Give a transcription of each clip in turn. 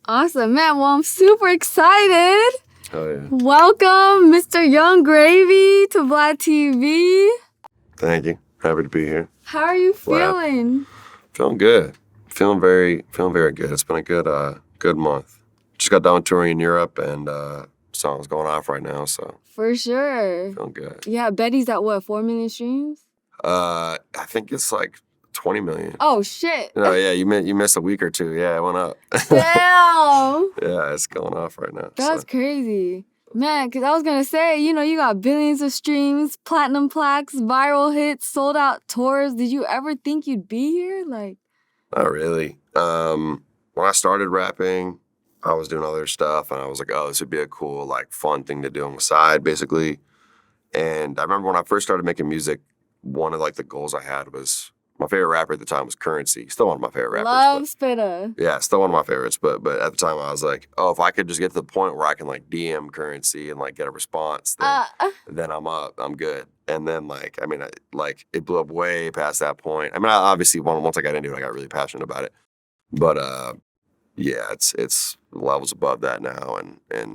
Awesome, man. Well, I'm super excited. Oh, yeah. Welcome, Mr. Young Gravy to VladTV. Thank you. Happy to be here. How are you feeling? Feeling good. Feeling very good. It's been a good month. Just got done touring in Europe, and song's going off right now, so For sure. feeling good. Yeah, Betty's at what, 4 million streams? I think it's like 20 million. Oh, shit. No, yeah, you missed a week or two. Yeah, it went up. Damn. Yeah, it's going off right now. That's crazy. Man, because I was going to say, you got billions of streams, platinum plaques, viral hits, sold out tours. Did you ever think you'd be here? Like, not really. When I started rapping, I was doing other stuff, and I was like, oh, this would be a cool, like, fun thing to do on the side, basically. And I remember when I first started making music, one of, like, the goals I had was, my favorite rapper at the time was Currency. Still one of my favorite rappers. love Spitta. Yeah, still one of my favorites. But at the time, I was like, oh, if I could just get to the point where I can, like, DM Currency and, like, get a response, then I'm up. I'm good. And then, like, I mean, it blew up way past that point. I mean, obviously, once I got into it, I got really passionate about it. But, yeah, it's levels above that now. And I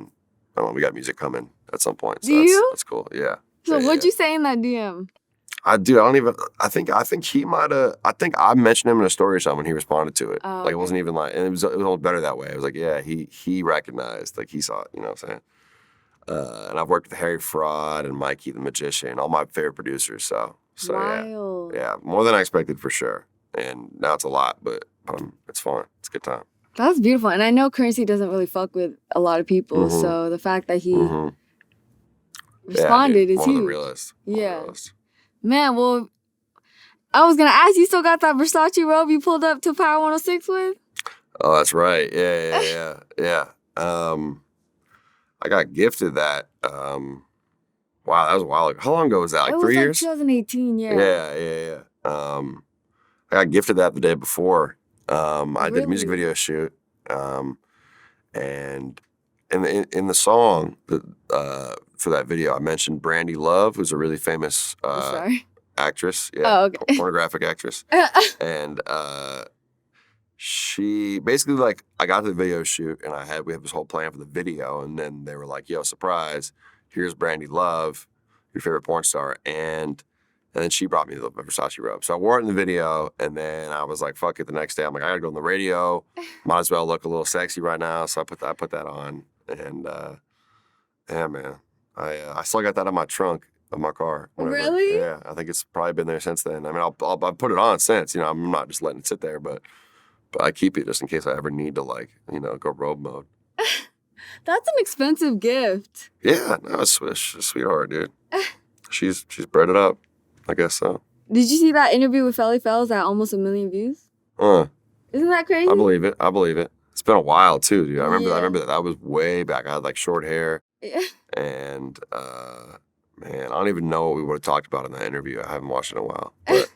don't know, we got music coming at some point. So that's cool. Yeah. So yeah, what'd you say in that DM? I think he might have, I think I mentioned him in a story or something and he responded to it. Oh, like, it wasn't even like, and it was almost better that way. It was like, yeah, he recognized, like, he saw it, you know what I'm saying? And I've worked with Harry Fraud and Mikey the Magician, all my favorite producers, so Wild. yeah, more than I expected for sure. And now it's a lot, but it's fun. It's a good time. That's beautiful. And I know Currency doesn't really fuck with a lot of people, so the fact that he responded is one huge. Of the realest. Yeah. Man, well, I was going to ask, you still got that Versace robe you pulled up to Power 106 with? Oh, that's right. Yeah. I got gifted that. Wow, that was a while ago. How long ago was that? Like 3 years? 2018, yeah. Yeah. I got gifted that the day before. I did a music video shoot. And in the song for that video, I mentioned Brandy Love, who's a really famous actress. Yeah, oh, okay. Pornographic actress. And she basically, like, I got to the video shoot and we have this whole plan for the video, and then they were like, yo, surprise, here's Brandy Love, your favorite porn star, and then she brought me the Versace robe. So I wore it in the video, and then I was like, fuck it, the next day I'm like, I gotta go on the radio, might as well look a little sexy right now, so I put that on, and yeah, man, I still got that in my trunk of my car. Whenever. Really? Yeah, I think it's probably been there since then. I mean, I'll put it on since, I'm not just letting it sit there, but I keep it just in case I ever need to, like, go robe mode. That's an expensive gift. Yeah, no, it's a sweetheart, dude. She's bred it up. I guess so. Did you see that interview with Felly Fells at almost 1 million views? Isn't that crazy? I believe it. It's been a while too, dude. I remember that was way back. I had, like, short hair. Yeah. And man, I don't even know what we would have talked about in that interview. I haven't watched it in a while. But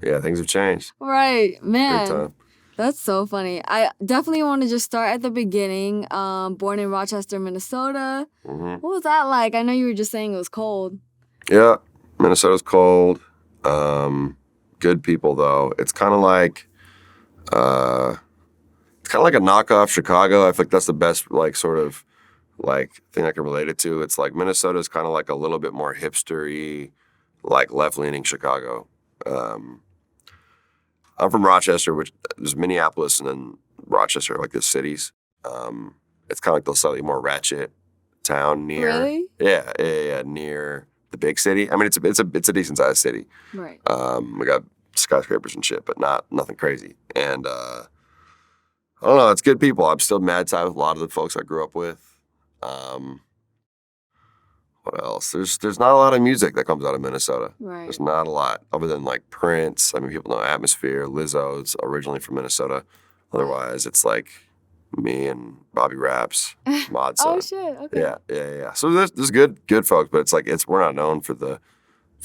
yeah, things have changed. Right, man. Big time. That's so funny. I definitely want to just start at the beginning. Born in Rochester, Minnesota. What was that like? I know you were just saying it was cold. Yeah, Minnesota's cold. Good people though. It's kind of like a knockoff Chicago. I feel like that's the best, like, sort of, like, thing I can relate it to. It's like Minnesota's kind of like a little bit more hipster-y, like, left-leaning Chicago. I'm from Rochester, which there's Minneapolis and then Rochester, like, the cities. It's kind of like the slightly more ratchet town near. Really? Yeah, near the big city. I mean, it's a decent sized city. Right. We got skyscrapers and shit, but nothing crazy. And I don't know, it's good people. I'm still mad tight with a lot of the folks I grew up with. What else? There's not a lot of music that comes out of Minnesota. Right. There's not a lot, other than, like, Prince. I mean, people know Atmosphere. Lizzo's originally from Minnesota. Otherwise, it's like me and Bobby Raps, Mod Son. Oh shit. Okay. Yeah. So there's good folks, but it's like we're not known for the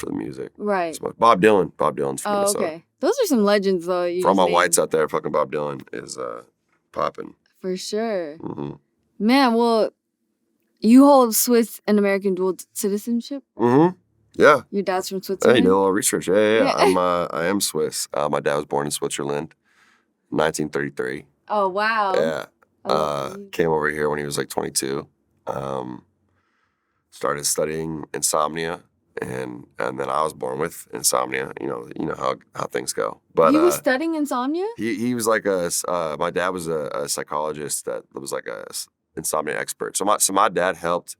music. Right. So Bob Dylan's from Minnesota. Okay. Those are some legends, though. For all my whites out there, fucking Bob Dylan is popping. For sure. Mm-hmm. Man, well, you hold Swiss and American dual citizenship? Mm-hmm. Yeah. Your dad's from Switzerland? Hey, you did a little research. Yeah. I am Swiss. My dad was born in Switzerland, 1933. Oh, wow. Yeah. I love Steve. Came over here when he was like 22. Started studying insomnia, and then I was born with insomnia. You know how things go. But He was studying insomnia? he was like my dad was a psychologist that was like a insomnia expert. So my dad helped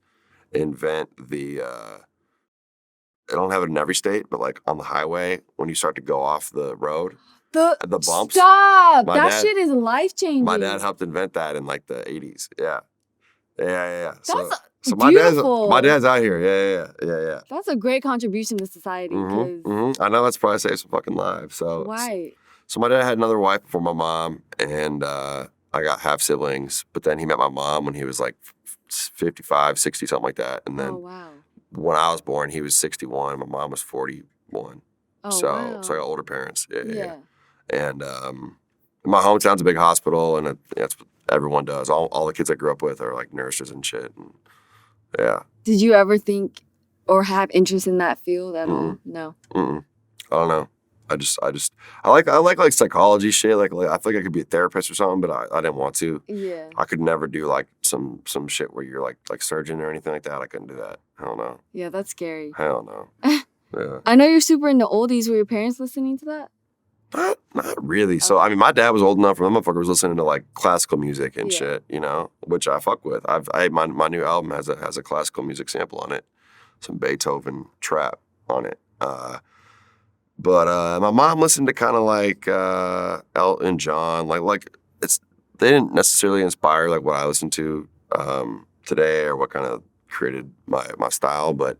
invent the. I don't have it in every state, but like on the highway when you start to go off the road. The bumps. Stop! That shit is life-changing. My dad helped invent that in like the 80s. Yeah. That's So beautiful. my dad's out here. Yeah. That's a great contribution to society. I know that's probably saved some fucking lives. So Right. So my dad had another wife before my mom, and I got half siblings. But then he met my mom when he was like 55, 60, something like that. And then Oh, wow. when I was born, he was 61. My mom was 41. Oh, So wow. I got older parents. Yeah. Yeah. And my hometown's a big hospital, and that's what everyone does. All the kids I grew up with are like nurses and shit. And, yeah. Did you ever think or have interest in that field at all? No. I don't know. I like psychology shit. Like I feel like I could be a therapist or something, but I didn't want to. Yeah. I could never do like some shit where you're like surgeon or anything like that. I couldn't do that. Hell no. Yeah, that's scary. Hell no. Yeah. I know you're super into oldies. Were your parents listening to that? Not really. So I mean, my dad was old enough where that motherfucker was listening to like classical music and shit, which I fuck with. My new album has a classical music sample on it, some Beethoven trap on it. But my mom listened to kind of like Elton John, like they didn't necessarily inspire like what I listen to today or what kind of created my style, but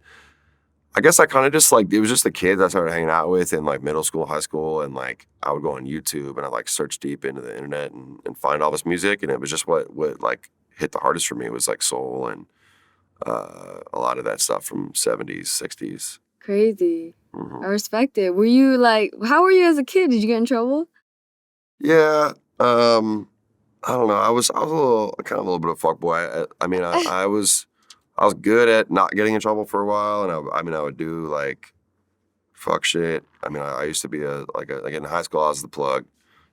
I guess I kind of just like, it was just the kids I started hanging out with in like middle school, high school, and like I would go on YouTube and I'd like search deep into the internet and find all this music, and it was just what like hit the hardest for me was like soul and a lot of that stuff from 70s, 60s. Crazy. I respect it. Were you like, how were you as a kid? Did you get in trouble? Yeah. I don't know. I was a little bit of a fuckboy. I mean, I was good at not getting in trouble for a while, and I would do like fuck shit. I mean, I used to be like in high school, I was the plug.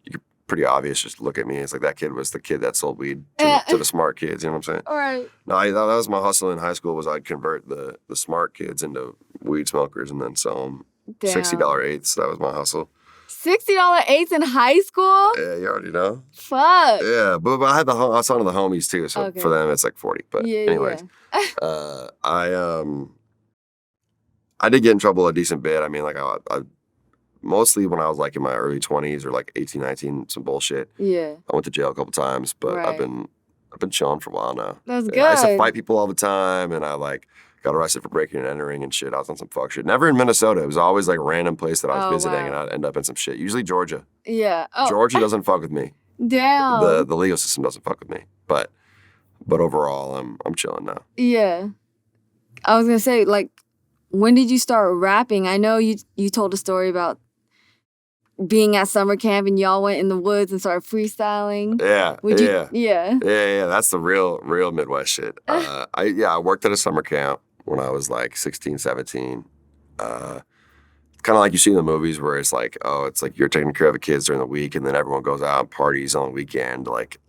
You could pretty obvious just look at me. It's like that kid was the kid that sold weed to the smart kids. You know what I'm saying? All right. No, that was my hustle in high school. Was I'd convert the smart kids into weed smokers and then sell them $60 eighths. That was my hustle. $60 eighths in high school? Yeah, you already know. Fuck. Yeah, but I had I was talking to the homies too, so for them it's like 40. But anyways, I did get in trouble a decent bit. I mean, like I mostly when I was like in my early 20s or like 18, 19, some bullshit. Yeah. I went to jail a couple times, but I've been chilling for a while now. That's good. I used to fight people all the time, and I like got arrested for breaking and entering and shit. I was on some fuck shit. Never in Minnesota. It was always like a random place that I was visiting, and I'd end up in some shit. Usually Georgia. Yeah. Oh. Georgia doesn't fuck with me. Damn. The legal system doesn't fuck with me. But overall, I'm chilling now. Yeah. I was gonna say, like, when did you start rapping? I know you told a story about being at summer camp and y'all went in the woods and started freestyling. Yeah. Yeah. That's the real Midwest shit. I worked at a summer camp when I was like 16, 17. Kind of like you see in the movies where it's like you're taking care of the kids during the week and then everyone goes out and parties on the weekend. Like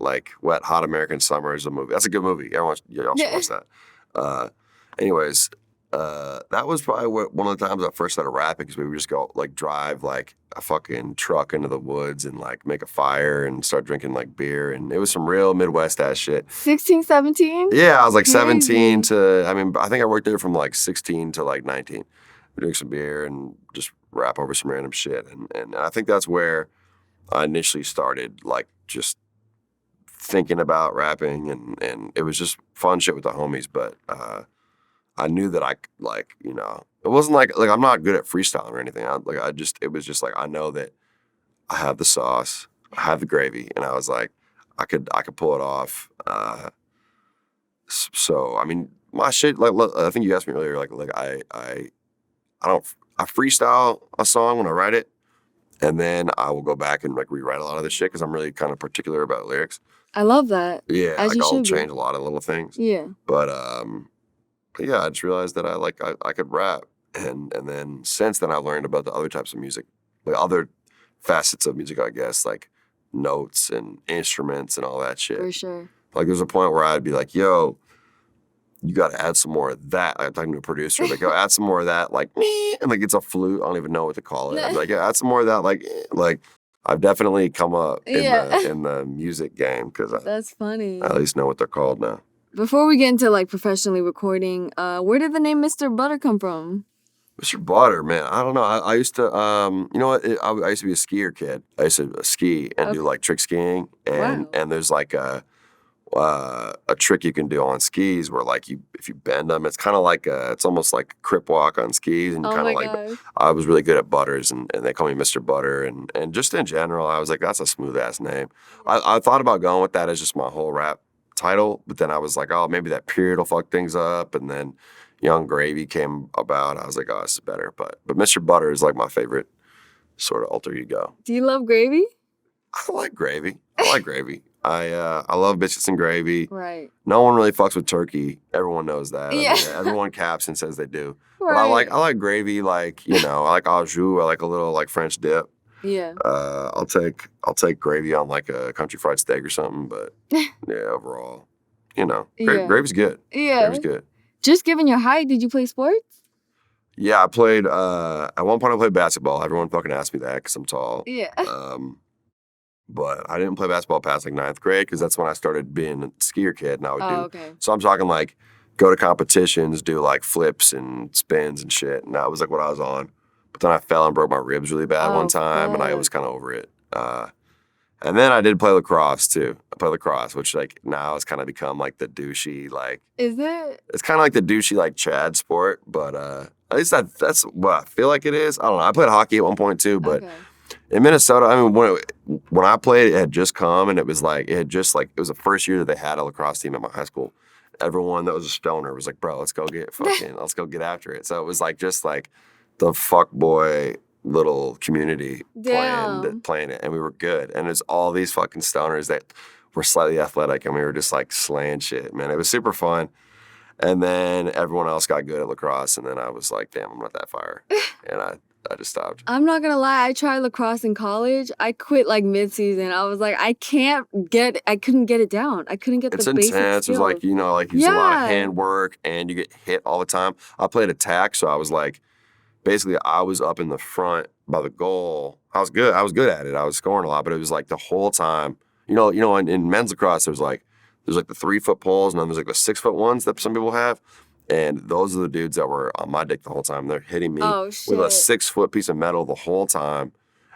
Wet Hot American Summer is a movie. That's a good movie. Everyone should watch that. Anyways, that was probably one of the times I first started rapping, because we would just go like drive like a fucking truck into the woods and like make a fire and start drinking like beer, and it was some real Midwest ass shit. 16, 17? Yeah, I was like 17 to, I mean, I think I worked there from like 16 to like 19. We drink some beer and just rap over some random shit, and I think that's where I initially started like just thinking about rapping, and it was just fun shit with the homies, but I knew that I like, it wasn't like I'm not good at freestyling or anything. It was just like, I know that I have the sauce, I have the gravy, and I was like, I could pull it off. So I mean, my shit, like I think you asked me earlier, like I freestyle a song when I write it, and then I will go back and like rewrite a lot of the shit because I'm really kind of particular about lyrics. I love that. Yeah, As like you I'll should change be. a lot of little things. Yeah. But yeah, I just realized that I could rap, and then since then I learned about the other types of music, like other facets of music, I guess, like notes and instruments and all that shit. For sure. Like there's a point where I'd be like, yo, you got to add some more of that. I'm talking to a producer, like, yo, add some more of that, like, meh, and like it's a flute. I don't even know what to call it. I'd be like, yeah, add some more of that, like I've definitely come up in the music game because That's funny. I at least know what they're called now. Before we get into like professionally recording, where did the name Mr. Butter come from? Mr. Butter, man, I don't know. I used to, you know what? I used to be a skier kid. I used to ski and do like trick skiing, and there's like a trick you can do on skis where like if you bend them, it's kind of like it's almost like crip walk on skis, and you kind of like. Gosh. I was really good at butters, and they call me Mr. Butter, and just in general, I was like, that's a smooth ass name. I thought about going with that as just my whole rap title, but then I was like, oh, maybe that period will fuck things up, and then Young Gravy came about. I was like, oh, this is better, but Mr. Butter is like my favorite sort of alter ego. Do you love gravy? I like gravy. I love bitches and gravy. Right. No one really fucks with turkey. Everyone knows that. Yeah. I mean, everyone caps and says they do. Right. But I like gravy, like, you know, I like au jus. I like a little like French dip. Yeah. I'll take gravy on like a country fried steak or something. But yeah, overall, you know, gravy's good. Yeah. Gravy's good. Just given your height, did you play sports? Yeah, I played. At one point, I played basketball. Everyone fucking asked me that because I'm tall. Yeah. But I didn't play basketball past like 9th grade because that's when I started being a skier kid, and I would do. Okay. So I'm talking like go to competitions, do like flips and spins and shit, and that was like what I was on. But then I fell and broke my ribs really bad one time, and I was kind of over it. And then I did play lacrosse too. I played lacrosse, which like now has kind of become like the douchey like. Is it? It's kind of like the douchey like Chad sport, but at least that's what I feel like it is. I don't know. I played hockey at one point too, but. Okay. In Minnesota, I mean, when I played, it had just come, and it was the first year that they had a lacrosse team at my high school. Everyone that was a stoner was like, bro, let's go get after it. So it was like just like the fuck boy little community playing it, and we were good. And there's all these fucking stoners that were slightly athletic, and we were just like slaying shit, man. It was super fun. And then everyone else got good at lacrosse, and then I was like, damn, I'm not that fire, and I just stopped. I'm not gonna lie, I tried lacrosse in college. I quit like mid-season. I was like, I couldn't get it down. I couldn't get the basic skills. It's intense. It's like, you know, like you use a lot of hand work and you get hit all the time. I played attack, so I was like, basically I was up in the front by the goal. I was good at it. I was scoring a lot, but it was like the whole time, you know, in men's lacrosse, there's like the 3-foot poles, and then there's like the 6-foot ones that some people have. And those are the dudes that were on my dick the whole time. They're hitting me with a 6-foot piece of metal the whole time.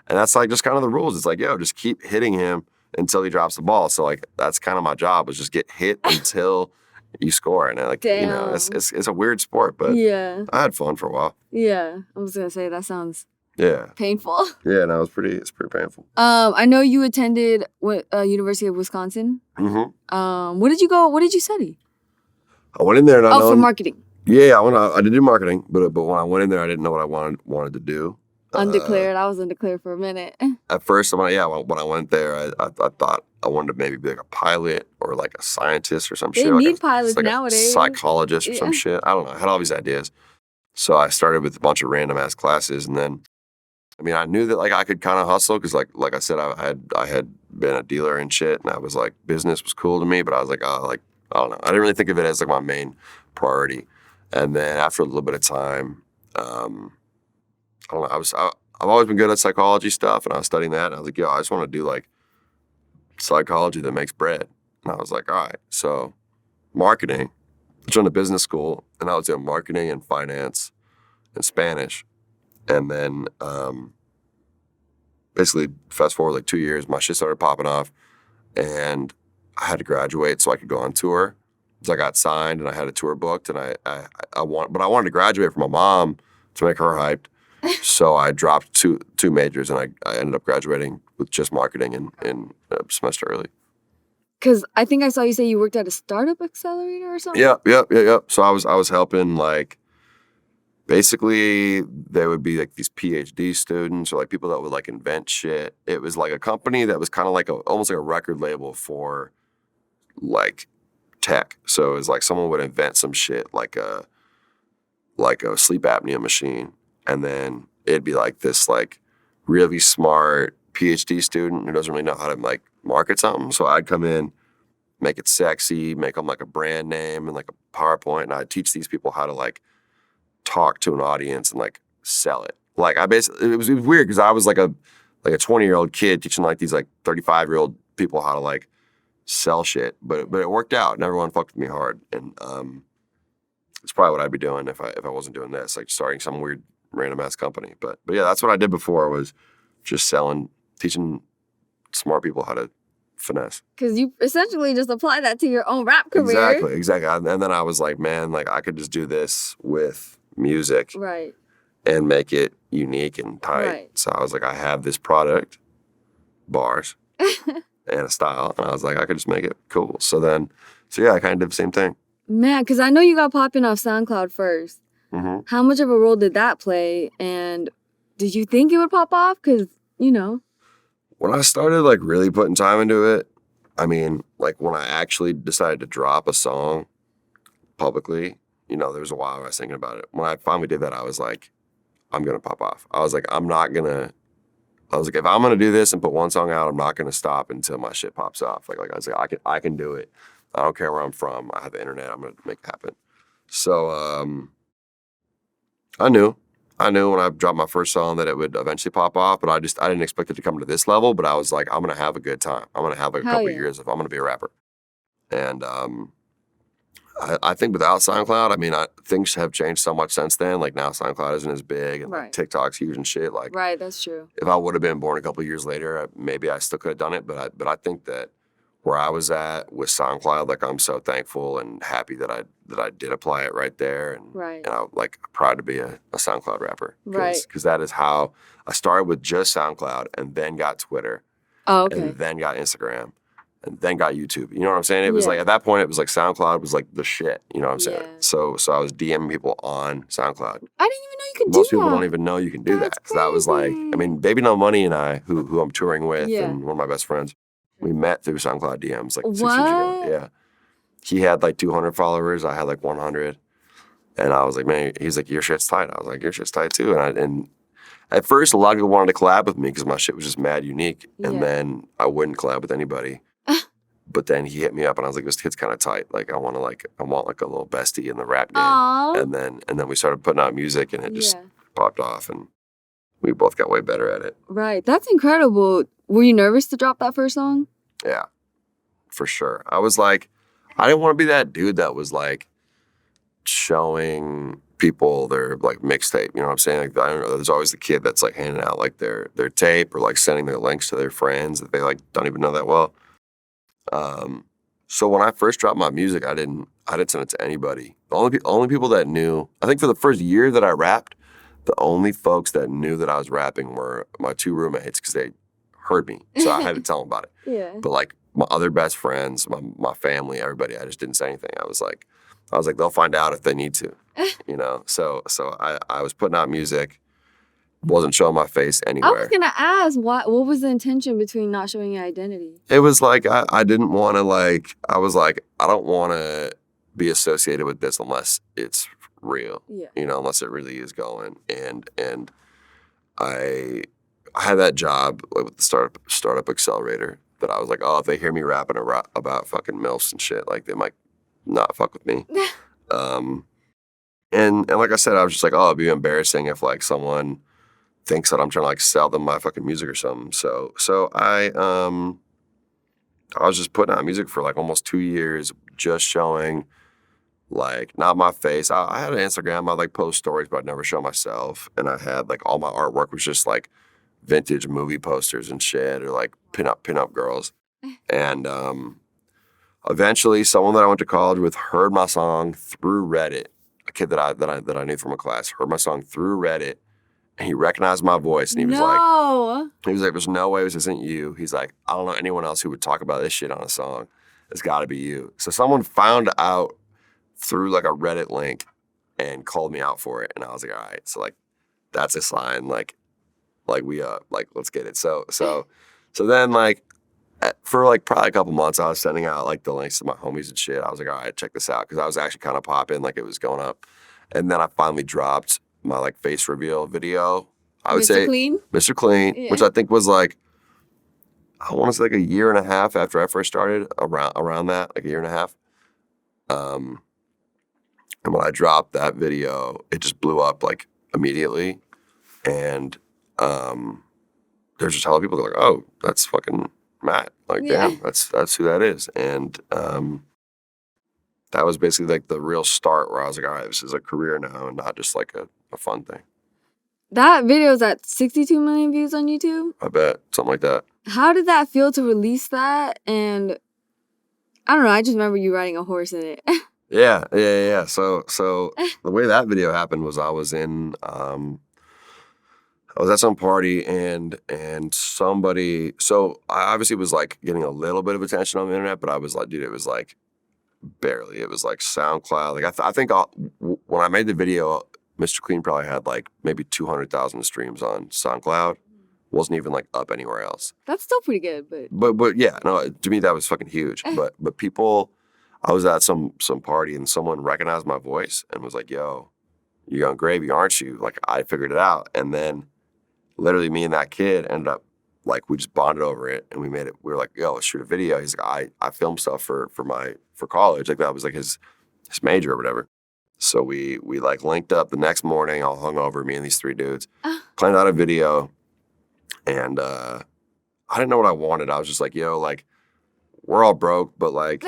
And that's like just kind of the rules. It's like, yo, just keep hitting him until he drops the ball. So like that's kind of my job, was just get hit until you score. And like, you know, it's a weird sport, but I had fun for a while. Yeah. I was gonna say that sounds painful. Yeah, no, it's pretty painful. I know you attended University of Wisconsin. Mm-hmm. What did you study? I went in there and for marketing. Yeah, I did do marketing, but when I went in there, I didn't know what I wanted to do. Undeclared. I was undeclared for a minute. At first, when I went there, I thought I wanted to maybe be like a pilot or like a scientist or some shit. They need pilots like nowadays. A psychologist or some shit. I don't know. I had all these ideas. So I started with a bunch of random ass classes, and then, I mean, I knew that like I could kind of hustle because like I said, I had been a dealer and shit, and I was like, business was cool to me, but I was like, oh, like, I don't know. I didn't really think of it as like my main priority. And then after a little bit of time, I don't know. I've always been good at psychology stuff, and I was studying that. And I was like, yo, I just want to do like psychology that makes bread. And I was like, all right. So marketing. I joined a business school, and I was doing marketing and finance and Spanish. And then basically fast forward like 2 years, my shit started popping off, and I had to graduate so I could go on tour. So I got signed and I had a tour booked, and I wanted to graduate from my mom to make her hyped. So I dropped two majors, and I ended up graduating with just marketing in a semester early. Because I think I saw you say you worked at a startup accelerator or something. Yeah. So I was helping, like, basically there would be like these PhD students or like people that would like invent shit. It was like a company that was kind of like almost like a record label for like tech. So it was like someone would invent some shit like a sleep apnea machine, and then it'd be like this like really smart PhD student who doesn't really know how to like market something. So I'd come in, make it sexy, make them like a brand name and like a PowerPoint, and I'd teach these people how to like talk to an audience and like sell it. Like I basically, it was weird because I was like a 20-year-old kid teaching like these like 35-year-old people how to like sell shit, but it worked out and everyone fucked with me hard. And it's probably what I'd be doing if I wasn't doing this, like starting some weird random ass company. But yeah, that's what I did before, was just selling, teaching smart people how to finesse. Because you essentially just apply that to your own rap career. Exactly. And then I was like, man, like I could just do this with music, right, and make it unique and tight. Right. So I was like, I have this product, bars, and a style, and I was like, I could just make it cool. So yeah, I kind of did the same thing. Man, because I know you got popping off SoundCloud first. Mm-hmm. How much of a role did that play? And did you think it would pop off? Because, you know. When I started like really putting time into it, I mean, like when I actually decided to drop a song publicly, you know, there was a while I was thinking about it. When I finally did that, I was like, I'm going to pop off. I was like, if I'm going to do this and put one song out, I'm not going to stop until my shit pops off. Like I was like, I can do it. I don't care where I'm from. I have the internet. I'm going to make it happen. So I knew when I dropped my first song that it would eventually pop off, but I didn't expect it to come to this level. But I was like, I'm going to have a good time. I'm going to have like a couple of years if I'm going to be a rapper. And I think without SoundCloud, I mean, things have changed so much since then. Like now SoundCloud isn't as big, and like, TikTok's huge and shit. Like, right, that's true. If I would have been born a couple of years later, maybe I still could have done it. But I think that where I was at with SoundCloud, like I'm so thankful and happy that I did apply it right there, and I'm like proud to be a SoundCloud rapper, because that is how I started, with just SoundCloud, and then got Twitter, and then got Instagram, and then got YouTube. You know what I'm saying? It was like, at that point, it was like SoundCloud was like the shit. You know what I'm saying? So I was DMing people on SoundCloud. I didn't even know you could do that. Most people don't even know you can do that, because that was like, I mean, Baby No Money and I, who I'm touring with, and one of my best friends, we met through SoundCloud DMs like 6 years ago. Yeah. He had like 200 followers. I had like 100. And I was like, man, he's like, your shit's tight. I was like, your shit's tight too. And at first, a lot of people wanted to collab with me because my shit was just mad unique. And then I wouldn't collab with anybody. But then he hit me up and I was like, this kid's kind of tight. Like, I want a little bestie in the rap game. Aww. And then we started putting out music, and it just popped off, and we both got way better at it. Right. That's incredible. Were you nervous to drop that first song? Yeah, for sure. I was like, I didn't want to be that dude that was like showing people their like mixtape. You know what I'm saying? Like, I don't know. There's always the kid that's like handing out like their tape, or like sending their links to their friends that they like don't even know that well. So when I first dropped my music, I didn't send it to anybody. The only people that knew, I think for the first year that I rapped, the only folks that knew that I was rapping were my 2 roommates, because they heard me. So I had to tell them about it. Yeah. But like my other best friends, my family, everybody, I just didn't say anything. I was like, they'll find out if they need to, you know? So I was putting out music, wasn't showing my face anywhere. I was going to ask, what was the intention between not showing your identity? It was like, I didn't want to like, I was like, I don't want to be associated with this unless it's real, you know, unless it really is going. And I had that job like, with the startup accelerator, that I was like, oh, if they hear me rapping about fucking MILFs and shit, like they might not fuck with me. And like I said, I was just like, oh, it'd be embarrassing if like someone thinks that I'm trying to like sell them my fucking music or something. So I was just putting out music for like almost 2 years, just showing like not my face. I had an Instagram, I'd like post stories, but I'd never show myself. And I had like all my artwork was just like vintage movie posters and shit, or like pinup girls. And eventually someone that I went to college with heard my song through Reddit. A kid that I knew from a class heard my song through Reddit, and he recognized my voice, and he was like, there's no way this isn't you. He's like, I don't know anyone else who would talk about this shit on a song. It's got to be you. So someone found out through like a Reddit link and called me out for it, and I was like, all right, so like that's a sign, like we like let's get it. So then like for like probably a couple months, I was sending out like the links to my homies and shit. I was like, all right, check this out, because I was actually kind of popping, like it was going up. And then I finally dropped my like face reveal video. I would say Clean? Mr. Clean, which I think was like I want to say like a year and a half after I first started, around that, like a year and a half. And when I dropped that video, it just blew up like immediately. And there's just hella people that are like, oh, that's fucking Matt. Like, Yeah. damn, that's who that is. And that was basically like the real start where I was like, all right, this is a career now and not just like a fun thing. That video's at 62 million views on YouTube. I bet. Something like that. How did that feel to release that? And I don't know, I just remember you riding a horse in it. Yeah. So the way that video happened was I was at some party and somebody, so I obviously was like getting a little bit of attention on the internet, but I was like, dude, it was like barely. It was like SoundCloud. Like I think when I made the video, Mr. Clean probably had like maybe 200,000 streams on SoundCloud. Wasn't even like up anywhere else. That's still pretty good, but But yeah, no, to me that was fucking huge. But people, I was at some party and someone recognized my voice and was like, "Yo, you're on Gravy, aren't you?" Like I figured it out, and then literally me and that kid ended up like we just bonded over it and we made it. We were like, "Yo, let's shoot a video." He's like, "I film stuff for college." Like that was like his major or whatever. So we like linked up the next morning, all hungover, me and these three dudes, planned out a video. And I didn't know what I wanted. I was just like, yo, like, we're all broke, but like,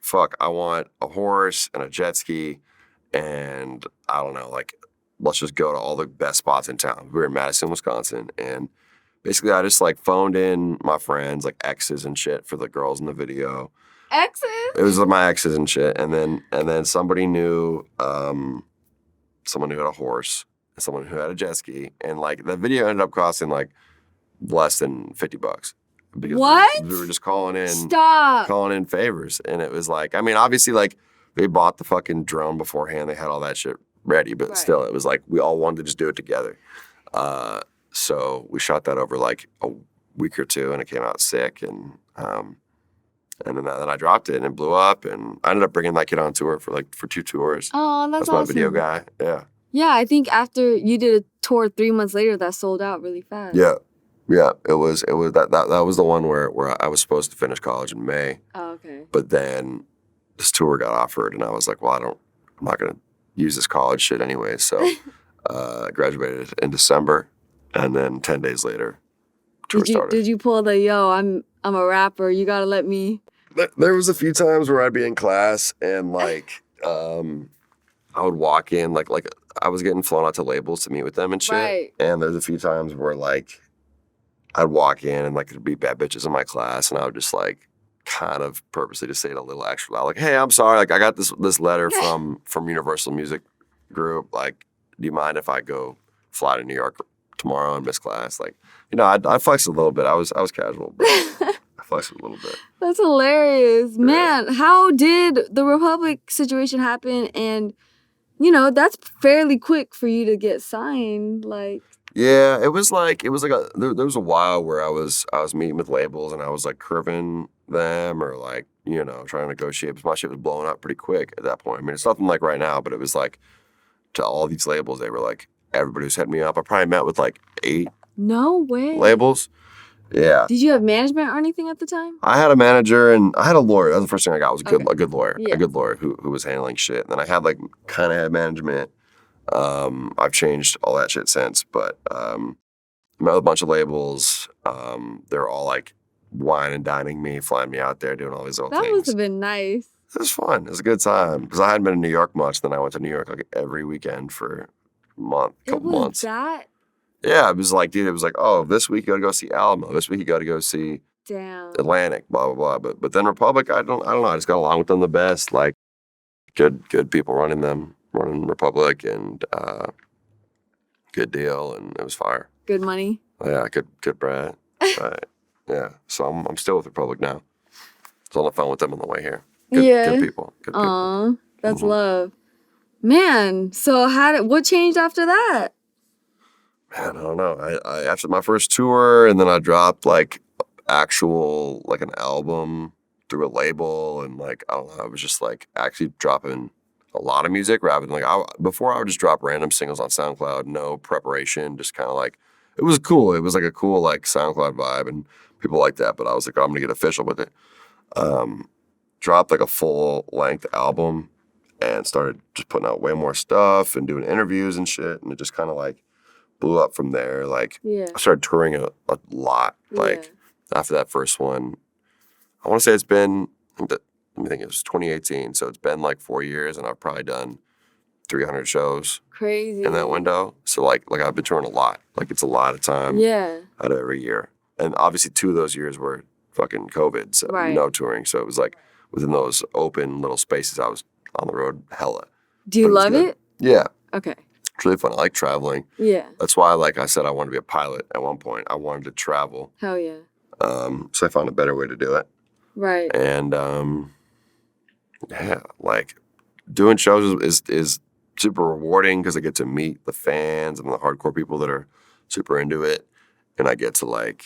fuck, I want a horse and a jet ski. And I don't know, like, let's just go to all the best spots in town. We were in Madison, Wisconsin. And basically, I just like phoned in my friends, like exes and shit for the girls in the video. exes? It was my exes and shit. And then somebody knew, someone who had a horse and someone who had a jet ski. And like, the video ended up costing like, less than $50 because What? we were just calling in favors, and it was like, I mean, obviously, like they bought the fucking drone beforehand, they had all that shit ready, but Right. still, it was like we all wanted to just do it together. So we shot that over like a week or two, and it came out sick, and then I dropped it, and it blew up, and I ended up bringing that kid on tour for 2 tours. Oh, that's my awesome. video guy. Yeah. Yeah, I think after you did a tour 3 months later, that sold out really fast. Yeah, it was that was the one where I was supposed to finish college in May. Oh, okay. But then this tour got offered, and I was like, well, I'm not gonna use this college shit anyway. So I graduated in December, and then 10 days later, tour started. Did you pull the yo? I'm a rapper. You gotta let me. There was a few times where I'd be in class and like I would walk in like I was getting flown out to labels to meet with them and shit. Right. And there's a few times where like I'd walk in and like there'd be bad bitches in my class, and I would just like kind of purposely just say it a little extra loud, like, "Hey, I'm sorry, like I got this letter from Universal Music Group. Like, do you mind if I go fly to New York tomorrow and miss class?" Like, you know, I flexed a little bit. I was casual, but I flexed a little bit. That's hilarious, man. How did the Republic situation happen? And you know, that's fairly quick for you to get signed. Like, yeah, it was like there was a while where I was meeting with labels and I was like curving them or like, you know, trying to negotiate, because my shit was blowing up pretty quick at that point. I mean, it's nothing like right now, but it was like to all these labels, they were like, everybody was hitting me up. I probably met with like 8 no way. labels. Yeah. Did you have management or anything at the time? I had a manager and I had a lawyer. That was the first thing I got, was a good lawyer. Yeah. A good lawyer who was handling shit. And then I had like kind of had management. I've changed all that shit since, but met with a bunch of labels. They're all like wine and dining me, flying me out there, doing all these little That things. must have been nice. It was fun. It was a good time because I hadn't been in New York much. Then I went to New York like every weekend for a couple months. That? Yeah, it was like, dude, it was like, oh, this week you got to go see Alamo. This week you got to go see Damn. Atlantic, blah, blah, blah. But then Republic, I don't know. I just got along with them the best. Like, good people running Republic, and good deal, and it was fire. Good money. Yeah, good bread. Right. Yeah. So I'm still with Republic now. I was on the phone with them on the way here. Good people. Good people. Aw, that's love. Man, so what changed after that? Man, I don't know. I after my first tour, and then I dropped like an album through a label, and like, I don't know, I was just like actually dropping a lot of music rather than like before I would just drop random singles on SoundCloud, no preparation, just kind of like it was cool. It was like a cool like SoundCloud vibe and people like that. But I was like, oh, I'm gonna get official with it. Dropped like a full length album and started just putting out way more stuff and doing interviews and shit. And it just kind of like blew up from there. Like I started touring a lot. Like after that first one, I want to say it's been, let me think, it was 2018. So it's been like 4 years and I've probably done 300 shows. Crazy. In that window. So like I've been touring a lot. Like it's a lot of time. Yeah. Out of every year. And obviously 2 of those years were fucking COVID. So no touring. So it was like within those open little spaces, I was on the road hella. Do you love it? Yeah. Okay. It's really fun. I like traveling. Yeah. That's why, like I said, I wanted to be a pilot at one point. I wanted to travel. Hell yeah. So I found a better way to do it. Right. And yeah, like doing shows is super rewarding because I get to meet the fans and the hardcore people that are super into it. And I get to like,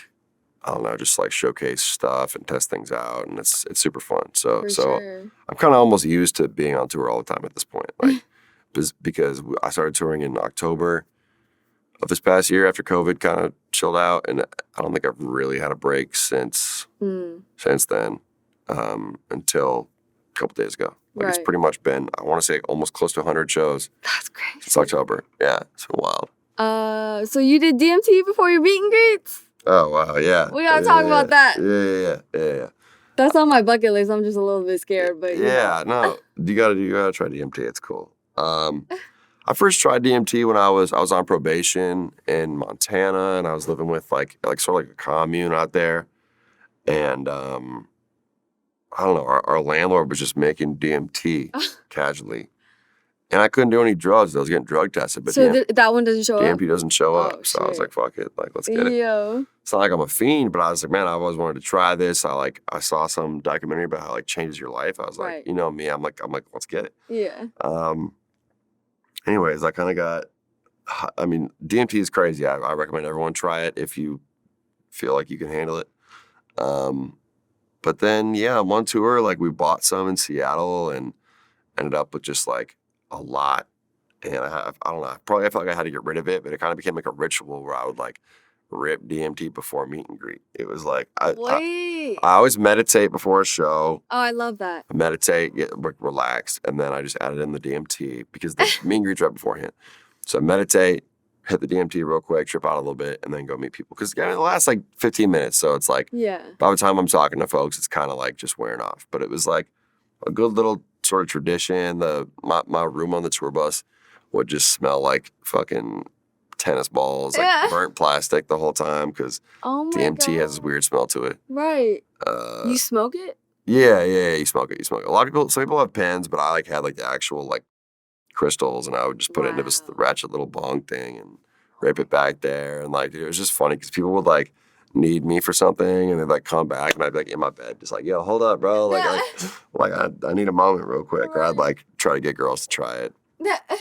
I don't know, just like showcase stuff and test things out. And it's super fun. So I'm kind of almost used to being on tour all the time at this point. Like, because I started touring in October of this past year after COVID kind of chilled out. And I don't think I've really had a break since then until a couple days ago. Like it's pretty much been, I want to say almost close to 100 shows. That's crazy. Since October. Yeah, it's been wild. So you did DMT before your meet and greets? Oh, wow, yeah. We gotta talk about that. Yeah. That's on my bucket list. I'm just a little bit scared, but no, you gotta try DMT. It's cool. I first tried DMT when I was on probation in Montana, and I was living with like sort of like a commune out there, and I don't know, our landlord was just making DMT casually. And I couldn't do any drugs. I was getting drug tested. But so that one doesn't show up? DMT doesn't show up. So I was like, fuck it. Like, let's get it. It's not like I'm a fiend, but I was like, man, I always wanted to try this. I saw some documentary about how it like changes your life. I was like, you know me, I'm like, let's get it. Yeah. Anyways, I kind of got, I mean, DMT is crazy. I recommend everyone try it if you feel like you can handle it. But then, yeah, I'm on tour. Like, we bought some in Seattle and ended up with just like a lot. And I don't know, probably I felt like I had to get rid of it, but it kind of became like a ritual where I would like rip DMT before meet and greet. It was like, I always meditate before a show. Oh, I love that. Meditate, get relaxed, and then I just added in the DMT because the meet and greet's right beforehand. So meditate, hit the DMT real quick, trip out a little bit, and then go meet people. Because it lasts like 15 minutes, so it's like, by the time I'm talking to folks, it's kind of like just wearing off. But it was like a good little sort of tradition. My room on the tour bus would just smell like fucking tennis balls, like burnt plastic the whole time because DMT has this weird smell to it. Right. You smoke it? Yeah, you smoke it. A lot of people, some people have pens, but I like had like the actual like crystals, and I would just put it into this ratchet little bong thing and rape it back there. And like, dude, it was just funny because people would like need me for something, and they'd like come back, and I'd be like in my bed, just like, yo, hold up, bro. Like, I need a moment real quick. Or I'd like try to get girls to try it.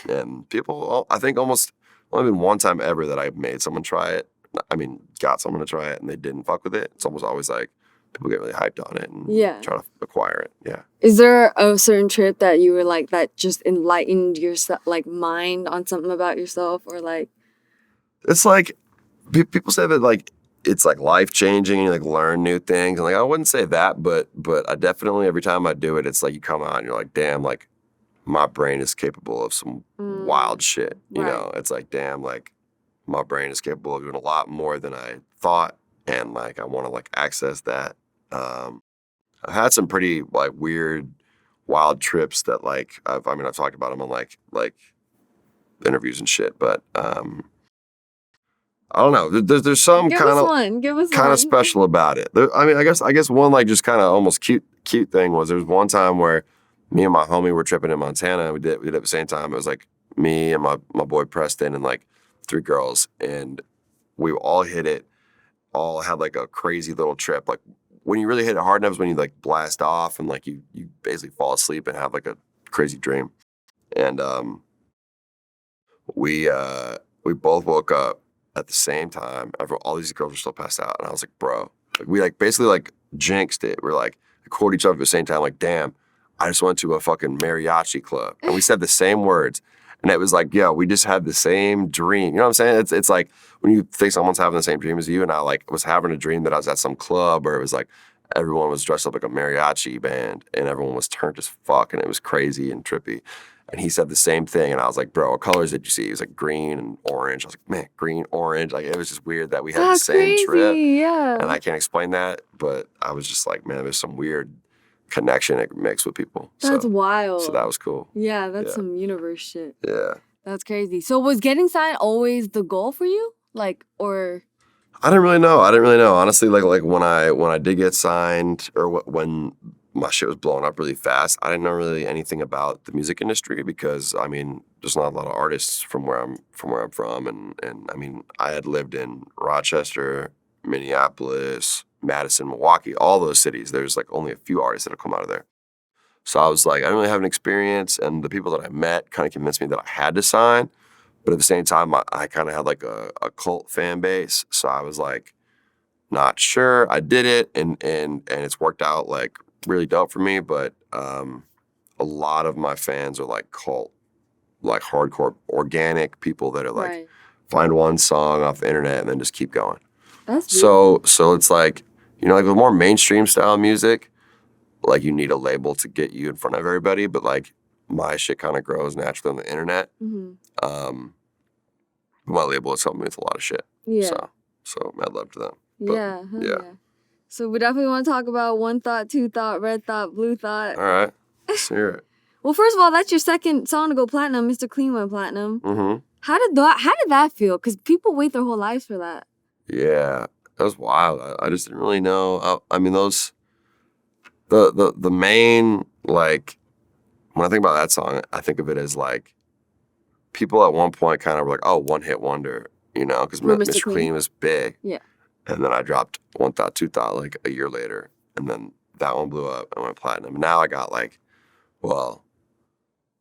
And people, I think almost only been one time ever that I made someone try it. I mean, got someone to try it, and they didn't fuck with it. It's almost always like people get really hyped on it and try to acquire it. Yeah. Is there a certain trip that you were like that just enlightened your like mind on something about yourself, or like? It's like people say that like it's like life changing and you like learn new things, and like I wouldn't say that, but I definitely every time I do it, it's like you come out and you're like, damn, like my brain is capable of some wild shit. You know, it's like, damn, like my brain is capable of doing a lot more than I thought, and like I want to like access that. I've had some pretty like weird, wild trips that like I've talked about them on like interviews and shit, but I don't know. There's some kind of special about it. I guess one like just kind of almost cute thing was there was one time where me and my homie were tripping in Montana, and we did it at the same time. It was like me and my boy Preston and like 3 girls, and we all hit it. All had like a crazy little trip. Like when you really hit it hard enough is when you like blast off and like you basically fall asleep and have like a crazy dream. And we both woke up at the same time. All these girls were still passed out, and I was like, bro, like, we like basically like jinxed it. We're like called each other at the same time, like, damn, I just went to a fucking mariachi club, and we said the same words. And it was like, yo, we just had the same dream. You know what I'm saying? It's like when you think someone's having the same dream as you, and I like was having a dream that I was at some club where it was like everyone was dressed up like a mariachi band and everyone was turned as fuck and it was crazy and trippy. And he said the same thing. And I was like, bro, what colors did you see? He was like green and orange. I was like, man, green, orange. Like, it was just weird that we had the same trip. Yeah. And I can't explain that, but I was just like, man, there's some weird connection it makes with people. That's wild. So that was cool. Yeah, that's some universe shit. Yeah. That's crazy. So was getting signed always the goal for you? Like, or... I didn't really know. Honestly, like when I did get signed or when my shit was blowing up really fast, I didn't know really anything about the music industry because I mean, there's not a lot of artists from where I'm from, and I mean, I had lived in Rochester, Minneapolis, Madison, Milwaukee, all those cities. There's like only a few artists that have come out of there. So I was like, I don't really have an experience, and the people that I met kind of convinced me that I had to sign. But at the same time, I kind of had like a cult fan base, so I was like, not sure. I did it, and it's worked out like really dope for me, but a lot of my fans are like cult, like hardcore, organic people that are like find one song off the internet and then just keep going. That's beautiful. So it's like, you know, like with more mainstream style music, like you need a label to get you in front of everybody, but like my shit kind of grows naturally on the internet. Mm-hmm. My label has helped me with a lot of shit. Yeah. So mad love to them. But, yeah. So we definitely want to talk about One Thought, Two Thought, Red Thought, Blue Thought. All right. Let's hear it. Well, first of all, that's your second song to go platinum. Mr. Clean went platinum. Mm-hmm. How did that feel? Because people wait their whole lives for that. Yeah, that was wild. I just didn't really know. I mean, those the main, like, when I think about that song, I think of it as like people at one point kind of were like, oh, one hit wonder, you know, because Mr. Clean was big. Yeah. And then I dropped One Thought, Two Thought like a year later, and then that one blew up and went platinum. And now I got like, well,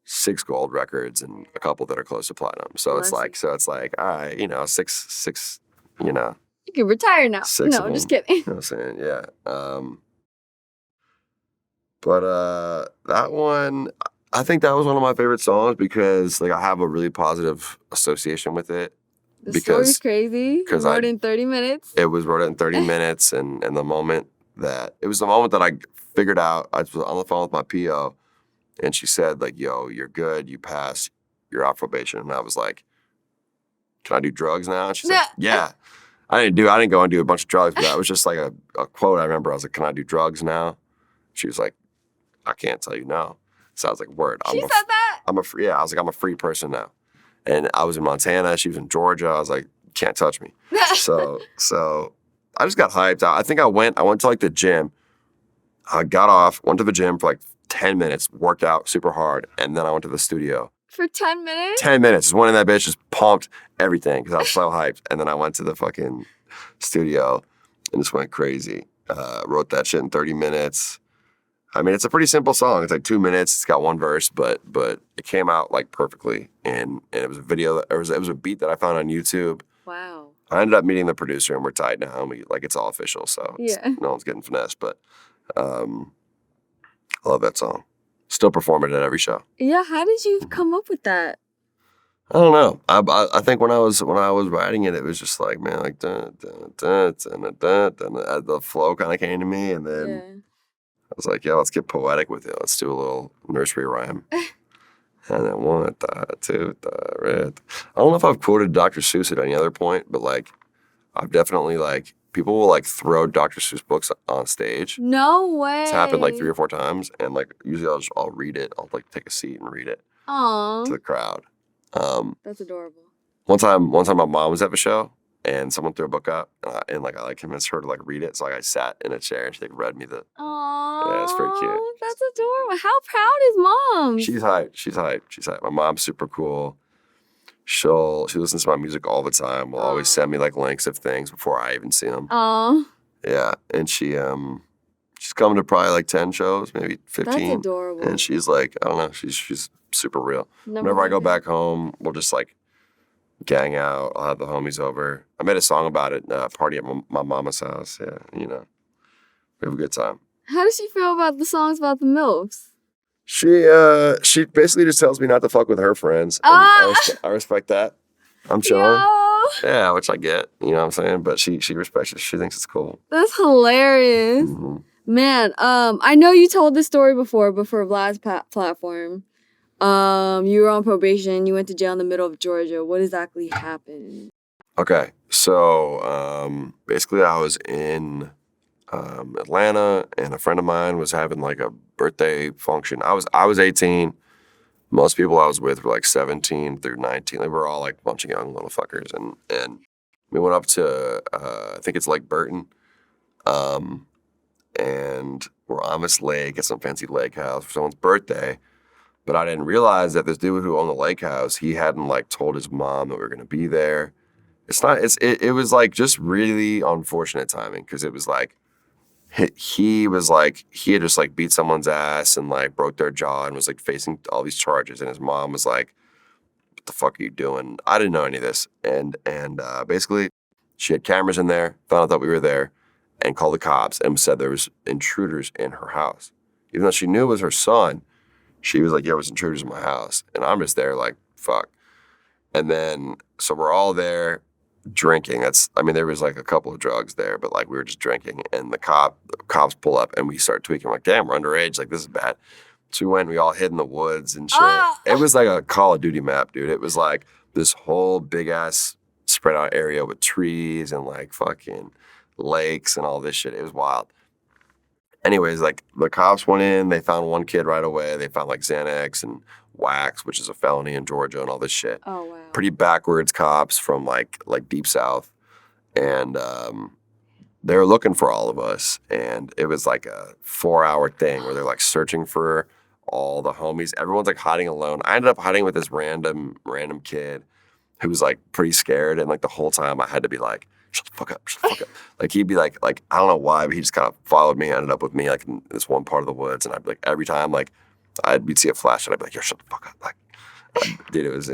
6 gold records and a couple that are close to platinum. So it's like, all right, you know, six, you know. You can retire now. 6 No, just kidding. You know what I'm saying? Yeah. But that one, I think that was one of my favorite songs because like I have a really positive association with it. The story's crazy. Because wrote it in 30 minutes. It was wrote in 30 minutes, and the moment that I figured out, I was on the phone with my PO, and she said like, "Yo, you're good. You passed. You're off probation." And I was like, "Can I do drugs now?" And she's like, "Yeah." I didn't go and do a bunch of drugs, but that was just like a quote I remember. I was like, "Can I do drugs now?" She was like, "I can't tell you no." So I was like, "Word." She said that? I was like, "I'm a free person now." And I was in Montana. She was in Georgia. I was like, "Can't touch me." So I just got hyped out. I think I went to like the gym. I got off, went to the gym for like 10 minutes, worked out super hard, and then I went to the studio. For 10 minutes? 10 minutes. Just went in that bitch, just pumped everything because I was so hyped. And then I went to the fucking studio and just went crazy. Wrote that shit in 30 minutes. I mean, it's a pretty simple song. It's like 2 minutes. It's got one verse, but it came out like perfectly. And it was a video. It was a beat that I found on YouTube. Wow. I ended up meeting the producer, and we're tied now. And it's all official, so no one's getting finessed. But I love that song. Still perform it at every show. Yeah, how did you come up with that? I don't know. I think when I was writing it, it was just like, man, like dun, dun, dun, dun, dun, dun, dun, the flow kind of came to me, and then I was like, yeah, let's get poetic with it. Let's do a little nursery rhyme. And then 1 thought, 2 thought, red. I don't know if I've quoted Dr. Seuss at any other point, but like I've definitely like people will like throw Dr. Seuss books on stage. No way. It's happened like 3 or 4 times, and like usually I'll read it. I'll like take a seat and read it to the crowd. That's adorable. One time my mom was at the show, and someone threw a book up, and I like convinced her to like read it. So like I sat in a chair and she like read me the. Aww. Yeah, it's pretty cute. That's adorable. How proud is mom? She's hyped. My mom's super cool. She listens to my music all the time. Will always send me like links of things before I even see them. Aww. Yeah, and she's coming to probably like 10 shows, maybe 15. That's adorable. And she's like, I don't know, she's super real. Whenever I go back home, we'll just like gang out. I'll have the homies over. I made a song about it, party at my mama's house. Yeah, you know, we have a good time. How does she feel about the songs about the MILFs? She basically just tells me not to fuck with her friends. And I respect that. I'm chilling. Yo, Yeah, which I get. You know what I'm saying? But she respects it. She thinks it's cool. that's hilarious. Mm-hmm. Man, I know you told this story before, but for Vlad's platform, you were on probation. You went to jail in the middle of Georgia. What exactly happened? Okay, so basically I was in Atlanta, and a friend of mine was having like a birthday function. I was 18. Most people I was with were like 17 through 19. They were all like a bunch of young little fuckers, and we went up to I think it's Lake Burton, and we're on this lake at some fancy lake house for someone's birthday. But I didn't realize that this dude who owned the lake house, he hadn't like told his mom that we were gonna be there. It was like just really unfortunate timing because it was like he had just like beat someone's ass and like broke their jaw and was like facing all these charges, and his mom was like, "What the fuck are you doing?" I didn't know any of this, and basically she had cameras in there, found out that we were there, and called the cops and said there was intruders in her house, even though she knew it was her son. She was like, "Yeah, it was intruders in my house," and I'm just there like, "Fuck." And then so we're all there drinking. There was like a couple of drugs there, but like we were just drinking, and the cops pull up and we start tweaking. I'm like, damn, we're underage. Like, this is bad. So we all hid in the woods and shit. It was like a Call of Duty map, dude. It was like this whole big ass spread out area with trees and like fucking lakes and all this shit. It was wild. Anyways, like the cops went in, they found one kid right away. They found like Xanax and wax, which is a felony in Georgia, and all this shit. Oh wow. Pretty backwards cops from like deep south, and they were looking for all of us, and it was like a 4-hour thing where they're like searching for all the homies. Everyone's like hiding alone. I ended up hiding with this random kid who was like pretty scared, and like the whole time I had to be like, shut the fuck up, shut the fuck up. Like he'd be like I don't know why, but he just kind of followed me, ended up with me like in this one part of the woods, and I'd be like, every time like we'd see a flash, and I'd be like, yo, shut the fuck up. Like, dude, it was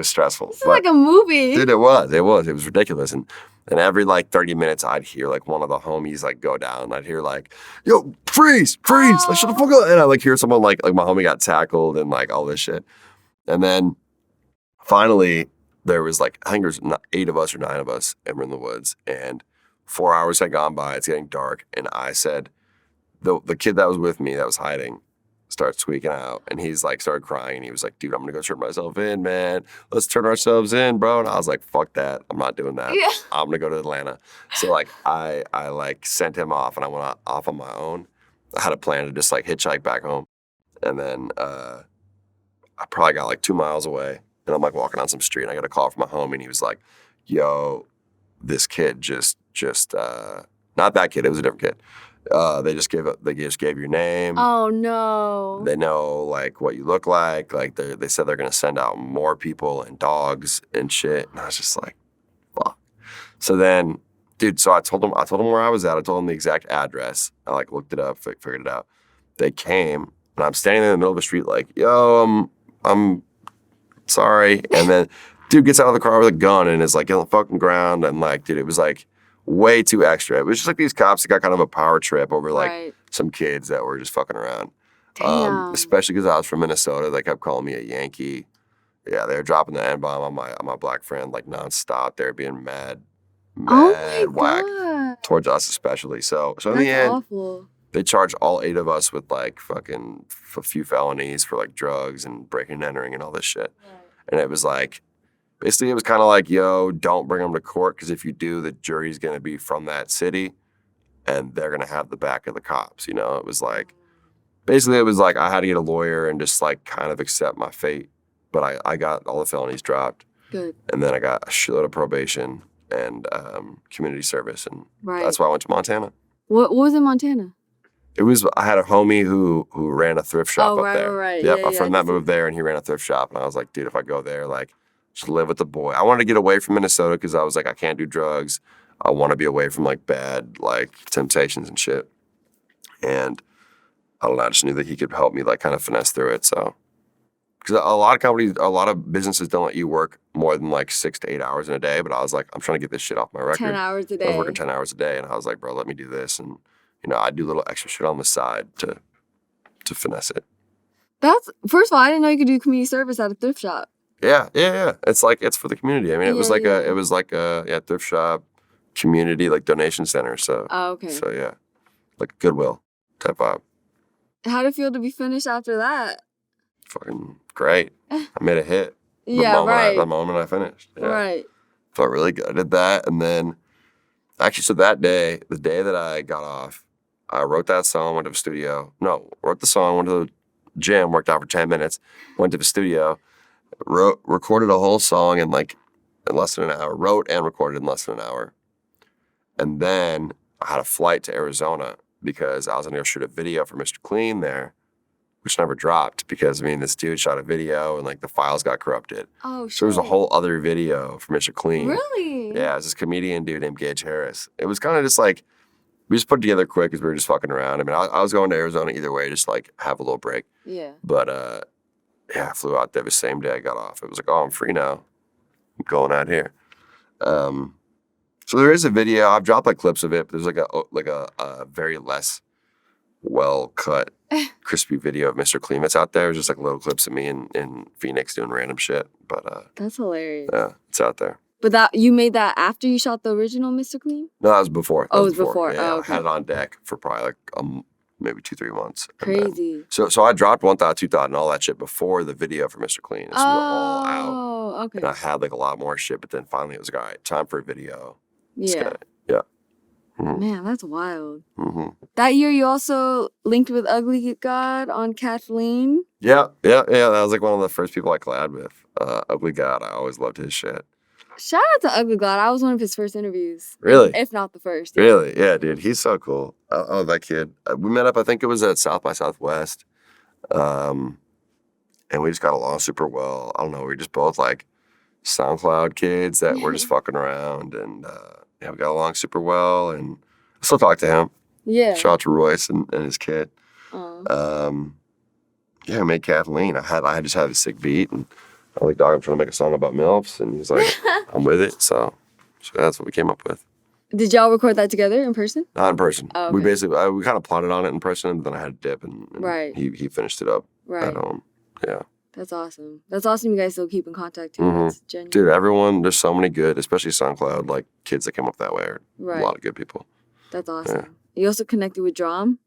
stressful. This is like a movie. Dude, it was ridiculous. And every like 30 minutes I'd hear like one of the homies like go down, and I'd hear like, yo, freeze, like shut the fuck up. And I like hear someone like my homie got tackled and like all this shit. And then finally there was like, I think there's 8 of us or 9 of us, and we're in the woods, and 4 hours had gone by, it's getting dark, and I said, the kid that was with me that was hiding starts tweaking out, and he's like started crying, and he was like, dude, I'm gonna go turn myself in, man. Let's turn ourselves in, bro. And I was like, fuck that. I'm not doing that. Yeah. I'm gonna go to Atlanta. So like I like sent him off, and I went off on my own. I had a plan to just like hitchhike back home. And then I probably got like 2 miles away, and I'm like walking on some street, and I got a call from my homie, and he was like, yo, this kid just not that kid, it was a different kid. They just gave your name. Oh no. They know like what you look like. Like they said they're gonna send out more people and dogs and shit. And I was just like, fuck. So then, dude, so I told them where I was at. I told them the exact address. I like looked it up, figured it out. They came, and I'm standing there in the middle of the street like, yo, I'm sorry. And then dude gets out of the car with a gun and is like on the fucking ground, and like, dude, it was like way too extra. It was just like these cops that got kind of a power trip over like some kids that were just fucking around. Especially because I was from Minnesota. They kept calling me a Yankee. Yeah, they were dropping the N-bomb on my black friend like nonstop. They were being mad whack towards us especially. So in the end, awful. They charged all 8 of us with like fucking a few felonies for like drugs and breaking and entering and all this shit. Right. And it was like, basically, it was kind of like, yo, don't bring them to court, because if you do, the jury's going to be from that city, and they're going to have the back of the cops, you know? It was like, basically, it was like I had to get a lawyer and just like kind of accept my fate. But I got all the felonies dropped. Good. And then I got a shitload of probation and community service, and that's why I went to Montana. What was in Montana? I had a homie who ran a thrift shop up there. Right. Yep, a friend that moved there, and he ran a thrift shop, and I was like, dude, if I go there, like, just live with the boy. I wanted to get away from Minnesota because I was like, I can't do drugs. I want to be away from like bad like temptations and shit. And I don't know, I just knew that he could help me like kind of finesse through it. So, because a lot of businesses don't let you work more than like 6 to 8 hours in a day. But I was like, I'm trying to get this shit off my record. 10 hours a day. I was working 10 hours a day, and I was like, bro, let me do this. And I do a little extra shit on the side to finesse it. That's first of all, I didn't know you could do community service at a thrift shop. Yeah. It's like, it's for the community. I mean, it was like Yeah. a thrift shop, community, like donation center. So, Oh, okay. so yeah, like a Goodwill type vibe. How did it feel to be finished after that? Fucking great. I made a hit. Yeah, right. The moment I finished. Yeah. Right. Felt really good. I did that. And then, actually, so that day, the day that I got off, I wrote that song, went to the studio. No, wrote the song, went to the gym, worked out for 10 minutes, went to the studio, recorded a whole song in less than an hour, wrote and recorded in less than an hour. And then I had a flight to Arizona because I was going to go shoot a video for Mr. Clean there, which never dropped because, I mean, this dude shot a video and like the files got corrupted. Oh, shit. So there was a whole other video for Mr. Clean. Really? Yeah, it was this comedian dude named Gage Harris. It was kind of just like, we just put it together quick because we were just fucking around. I mean, I was going to Arizona either way, just like have a little break. Yeah. But yeah, I flew out there the same day I got off. It was like, oh, I'm free now. I'm going out here. So there is a video. I've dropped like clips of it, but there's like a very less well cut, crispy video of Mr. Clean that's out there. It's just like little clips of me in Phoenix doing random shit. But that's hilarious. yeah, it's out there. But that you made that after you shot the original Mr. Clean? No, that was before. Oh, it was before. Yeah, Oh, okay. I had it on deck for probably like maybe 2-3 months. Crazy. So I dropped 1 Thought, 2 Thought, and all that shit before the video for Mr. Clean. This was all out. Oh, okay. And I had like a lot more shit, but then finally it was like, all right, time for a video. Yeah. Yeah. Mm-hmm. Man, that's wild. Mm-hmm. That year you also linked with Ugly God on Kathleen. Yeah. That was like one of the first people I collabed with. Ugly God, I always loved his shit. Shout out to Ugly God. I was one of his first interviews. Really? If not the first. Yeah. Really? Yeah, dude. He's so cool. Oh, that kid. We met up, I think it was at South by Southwest. And we just got along super well. I don't know. We were just both like SoundCloud kids that were just fucking around. And yeah, we got along super well. And I still talk to him. Yeah. Shout out to Royce and his kid. Aw. Yeah, I made Kathleen. I just had a sick beat. And I was like, dog, I'm trying to make a song about MILFs. And he's like, I'm with it. So that's what we came up with. Did y'all record that together in person? Not in person. Oh, okay. We basically, we kind of plotted on it in person, but then I had a dip and Right. he finished it up Right. at home. Yeah. That's awesome. That's awesome you guys still keep in contact too. Mhm. That's genuine. Dude, everyone, there's so many good, especially SoundCloud, like kids that came up that way are Right. a lot of good people. That's awesome. You also connected with Drum.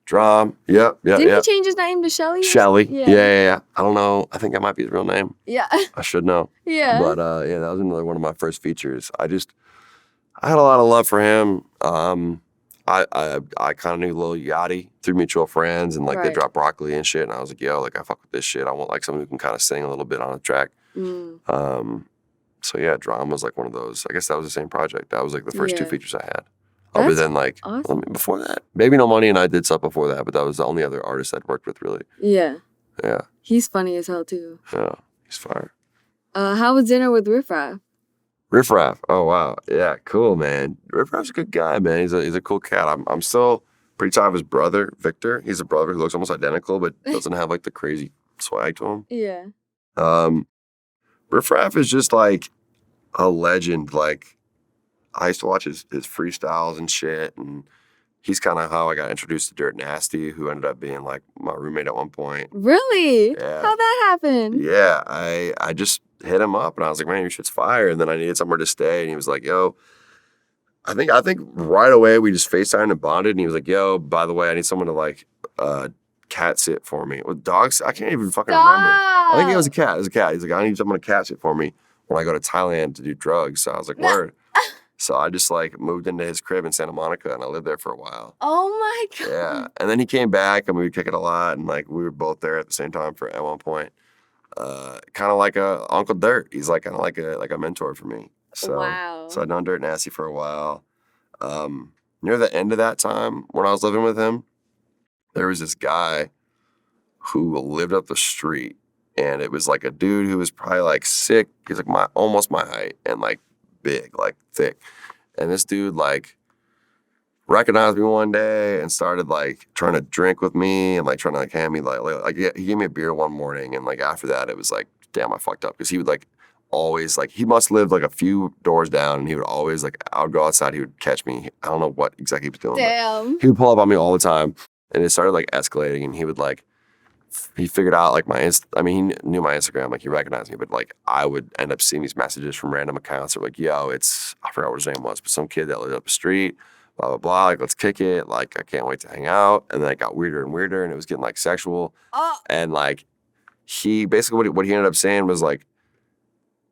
Drum, yep. Didn't he change his name to Shelly? Shelly. Yeah. Yeah. I don't know. I think that might be his real name. Yeah. I should know. Yeah. But yeah, that was another one of my first features. I had a lot of love for him. I kind of knew Lil Yachty through mutual friends, and like they Right. dropped Broccoli and shit, and I was like, yo, like I fuck with this shit. I want like someone who can kind of sing a little bit on a track. So yeah, Drum was like one of those. I guess that was the same project. That was like the first 2 Yeah. features I had. Other That's than like awesome. before that, Baby No Money and I did stuff before that, but that was the only other artist I'd worked with really. Yeah. Yeah, He's funny as hell too. yeah, he's fire. How was dinner with Riff Raff? Riff Raff. Oh wow, yeah, cool man. Riff Raff's a good guy, man. He's a cool cat. I'm still pretty tight of his brother Victor. He's a brother who looks almost identical, but doesn't have like the crazy swag to him. Yeah. Riff Raff is just like a legend. Like I used to watch his freestyles and shit, and he's kind of how I got introduced to Dirt Nasty, who ended up being like my roommate at one point. Really? Yeah. How'd that happen? Yeah, I just hit him up and I was like, man, your shit's fire. And then I needed somewhere to stay, and he was like, yo, I think right away we just FaceTimed and bonded, and he was like, yo, by the way, I need someone to like cat sit for me. With dogs, I can't even fucking remember. I think it was a cat. It was a cat. He's like, I need someone to cat sit for me when I go to Thailand to do drugs. So I was like, word. So I just like moved into his crib in Santa Monica, and I lived there for a while. Oh my God. Yeah, and then he came back, and we would kick it a lot, and like we were both there at the same time at one point. Kind of like a Uncle Dirt. He's like kind of like a mentor for me. So, Wow. So I'd known Dirt Nasty for a while. Near the end of that time, when I was living with him, there was this guy who lived up the street, and it was like a dude who was probably like sick. He's like almost my height and like big, like thick. And this dude like recognized me one day and started like trying to drink with me and like trying to like hand me like he gave me a beer one morning, and like after that it was like, damn, I fucked up, because he would like always like, he must live like a few doors down, and he would always like, I would go outside, he would catch me. I don't know what exactly he was doing. Damn. He would pull up on me all the time, and it started like escalating, and he would like he figured out like he knew my Instagram, like he recognized me, but like I would end up seeing these messages from random accounts that were like, yo, I forgot what his name was, but some kid that lived up the street, blah, blah, blah, like let's kick it, like I can't wait to hang out. And then it got weirder and weirder and it was getting like sexual. Oh. And like he basically, what he ended up saying was like,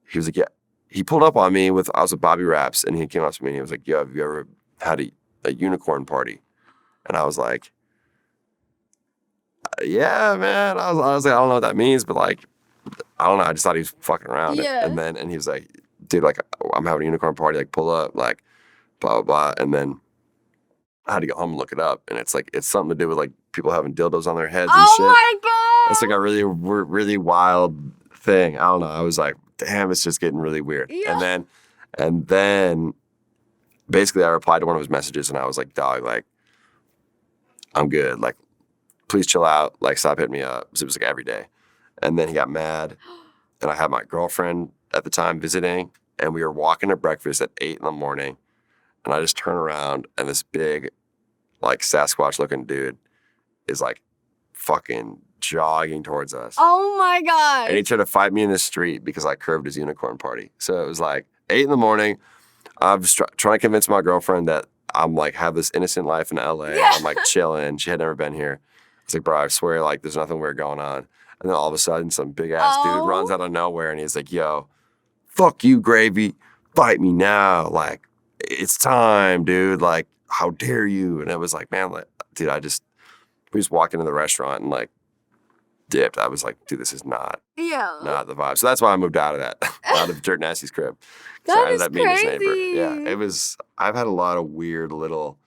he was like, yeah, he pulled up on me I was with Bobby Raps and he came up to me and he was like, yo, have you ever had a unicorn party? And I was like, yeah, man. I was like, I don't know what that means, but like, I don't know. I just thought he was fucking around. Yeah. And he was like, dude, like, I'm having a unicorn party, like, pull up, like, blah, blah, blah. And then I had to go home and look it up. And it's like, it's something to do with like people having dildos on their heads and shit. Oh my God. It's like a really, really wild thing. I don't know. I was like, damn, it's just getting really weird. Yeah. And then basically I replied to one of his messages and I was like, dog, like, I'm good. Like, please chill out. Like, stop hitting me up. So it was like every day. And then he got mad. And I had my girlfriend at the time visiting. And we were walking to breakfast at 8 a.m. And I just turn around and this big, like, Sasquatch looking dude is like fucking jogging towards us. Oh my God. And he tried to fight me in the street because I curved his unicorn party. So it was like 8 a.m. I was trying to convince my girlfriend that I'm like, have this innocent life in LA. Yeah. I'm like chilling. She had never been here. I was like, bro, I swear, like, there's nothing weird going on. And then all of a sudden, some big ass dude runs out of nowhere and he's like, yo, fuck you, Gravy. Fight me now. Like, it's time, dude. Like, how dare you? And it was like, man, like, dude, we just walked into the restaurant and like dipped. I was like, dude, this is not the vibe. So that's why I moved out of out of Dirt Nasty's crib. That I ended is up being his neighbor. crazy. Yeah, I've had a lot of weird little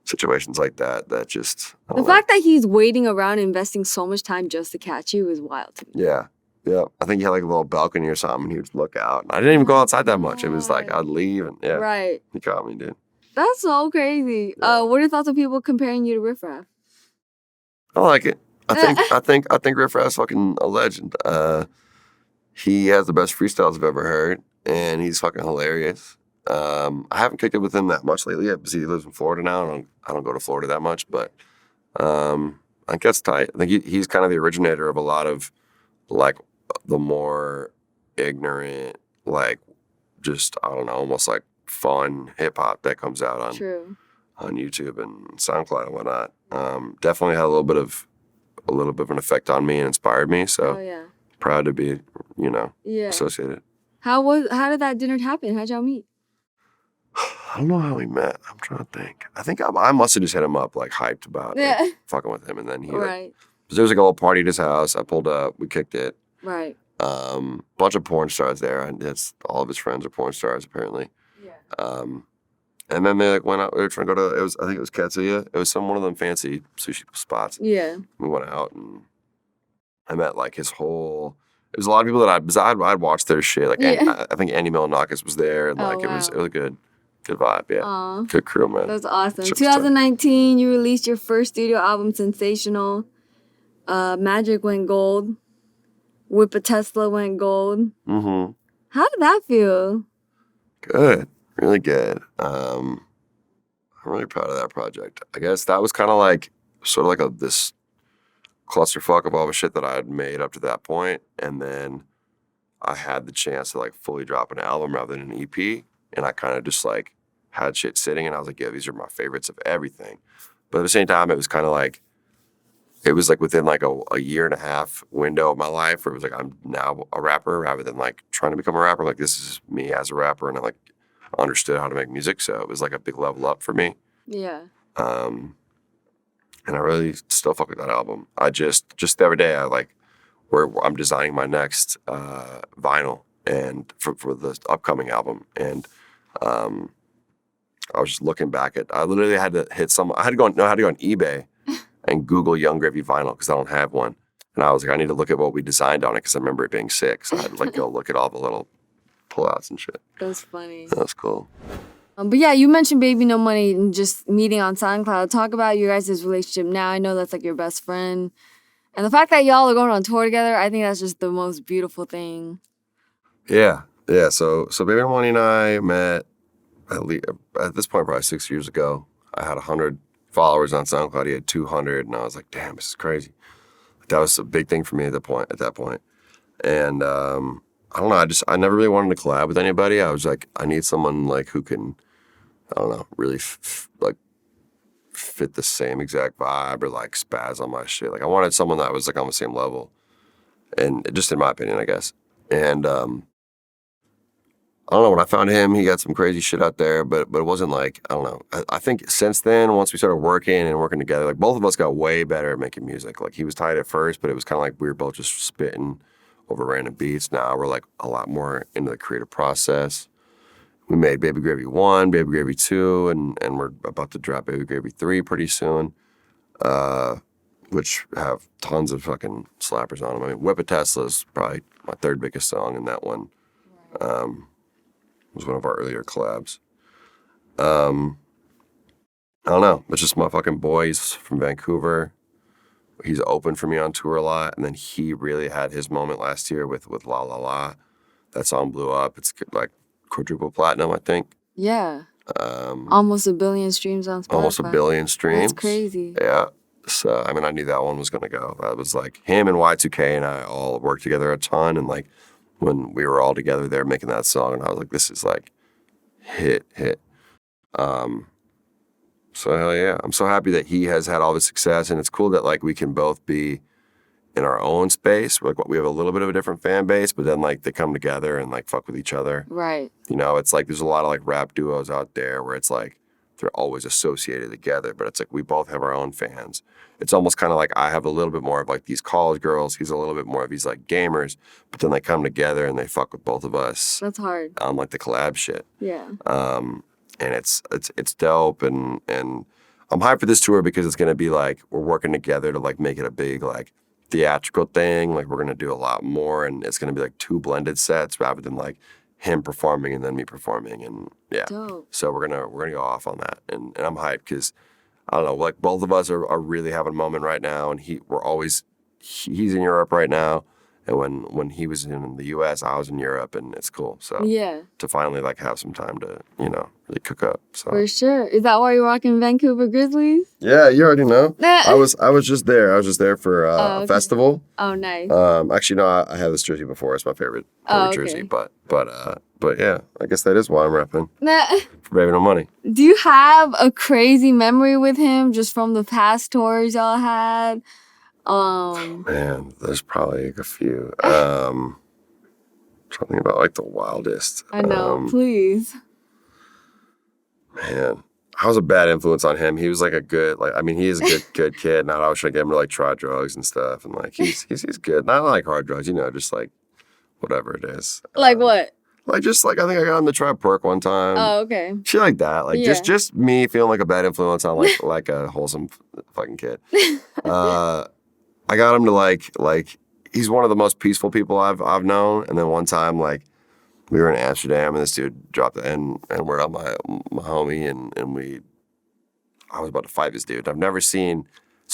situations like that just. The fact that he's waiting around investing so much time just to catch you is wild to me. Yeah. Yeah. I think he had like a little balcony or something and he would look out. I didn't even go outside that much. It was like I'd leave and Right. He caught me, dude. That's so crazy. Yeah. What are your thoughts of people comparing you to Riff Raff? I like it. I think Riff Raff's fucking a legend. He has the best freestyles I've ever heard, and he's fucking hilarious. I haven't kicked it with him that much lately yet because he lives in Florida now. I don't go to Florida that much, but I think that's tight. I think he's kind of the originator of a lot of like the more ignorant, like just I don't know, almost like fun hip hop that comes out on YouTube and SoundCloud and whatnot. Definitely had a little bit of an effect on me and inspired me. So proud to be, associated. How did that dinner happen? How'd y'all meet? I don't know how we met. I'm trying to think. I think I must have just hit him up, like hyped about like, fucking with him, and then he like, there was like a little party at his house. I pulled up, we kicked it. Right. Bunch of porn stars there, and all of his friends are porn stars apparently. Yeah. And then they like went out. We were trying to go to. I think it was Katsuya. It was one of them fancy sushi spots. Yeah. We went out and I met like his whole. It was a lot of people that I'd watched their shit. Like I think Andy Milonakis was there, and like it was a good vibe. Yeah. Good crew, man. That's awesome. 2019, you released your first studio album, Sensational. Magic went gold. Whip a Tesla went gold. Mm-hmm. How did that feel? Good. Really good. I'm really proud of that project. I guess that was kind of like sort of like this clusterfuck of all the shit that I had made up to that point, and then I had the chance to like fully drop an album rather than an EP, and I kind of just like had shit sitting, and I was like, yeah, these are my favorites of everything. But at the same time, it was kind of like it was like within like a year and a half window of my life where it was like I'm now a rapper rather than like trying to become a rapper. Like this is me as a rapper, and I like understood how to make music, so it was like a big level up for me. Yeah. And I really still fuck with that album. I just the other day I'm designing my next vinyl and for the upcoming album, and I was just looking back at. I literally had to go on eBay and Google Young Gravy vinyl because I don't have one, and I was like, I need to look at what we designed on it because I remember it being sick. So I had to like go look at all the little pullouts and shit. That's funny. That was cool. But yeah, you mentioned Baby No Money and just meeting on SoundCloud. Talk about your guys' relationship now. I know that's like your best friend. And the fact that y'all are going on tour together, I think that's just the most beautiful thing. Yeah. Yeah. So Baby No Money and I met at this point probably 6 years ago. I had 100 followers on SoundCloud. He had 200. And I was like, damn, this is crazy. that was a big thing for me at that point. And I don't know. I never really wanted to collab with anybody. I was like, I need someone like who can, I don't know, really like fit the same exact vibe or like spaz on my shit. Like I wanted someone that was like on the same level, and just in my opinion, I guess. And I don't know. When I found him, he got some crazy shit out there, but it wasn't like, I don't know. I think since then, once we started working together, like both of us got way better at making music. Like he was tight at first, but it was kind of like we were both just spitting over random beats. Now we're like a lot more into the creative process. We made Baby Gravy 1, Baby Gravy 2, and we're about to drop Baby Gravy 3 pretty soon, which have tons of fucking slappers on them. I mean, Whip a Tesla is probably my third biggest song, and that one was one of our earlier collabs. I don't know. It's just my fucking boy. He's from Vancouver. He's open for me on tour a lot, and then he really had his moment last year with La La La. That song blew up. It's like quadruple platinum, I think. Yeah. Almost 1 billion streams on Spotify. Almost 1 billion streams. That's crazy. Yeah. So, I mean, I knew that one was going to go. That was like him and Y2K and I all worked together a ton. And like when we were all together there making that song, and I was like, this is like hit. So hell yeah. I'm so happy that he has had all this success. And it's cool that like we can both be in our own space. Like we have a little bit of a different fan base, but then like they come together and like fuck with each other. Right. You know, it's like there's a lot of like rap duos out there where it's like they're always associated together, but it's like we both have our own fans. It's almost kind of like I have a little bit more of like these college girls. He's a little bit more of these like gamers, but then they come together and they fuck with both of us. That's hard. On like the collab shit. Yeah. And it's dope, and I'm hyped for this tour because it's gonna be like we're working together to like make it a big like theatrical thing. Like we're gonna do a lot more, and it's gonna be like 2 blended sets rather than like him performing and then me performing, and yeah. Dope. So we're gonna go off on that, and I'm hyped because I don't know, like both of us are really having a moment right now, and he's in Europe right now. And when he was in the U.S., I was in Europe, and it's cool. So yeah, to finally like have some time to really cook up. So for sure. Is that why you're rocking Vancouver Grizzlies? Yeah, you already know. I was just there. I was just there for a festival. Oh, nice. Actually, no, I had this jersey before. It's my favorite jersey. But yeah, I guess that is why I'm repping. For Baby No Money. Do you have a crazy memory with him just from the past tours y'all had? Man, there's probably like a few. Trying to think about like the wildest. I know, please. Man, I was a bad influence on him. He was like he is a good kid. Not always trying to get him to like try drugs and stuff. And like he's good. Not like hard drugs, just like whatever it is. Like what? Like just like I think I got him to try perk one time. Oh, okay. Shit like that. Like just me feeling like a bad influence on like a wholesome fucking kid. I got him to like he's one of the most peaceful people I've known. And then one time like we were in Amsterdam and this dude dropped the N-word on my homie and I was about to fight this dude. I've never seen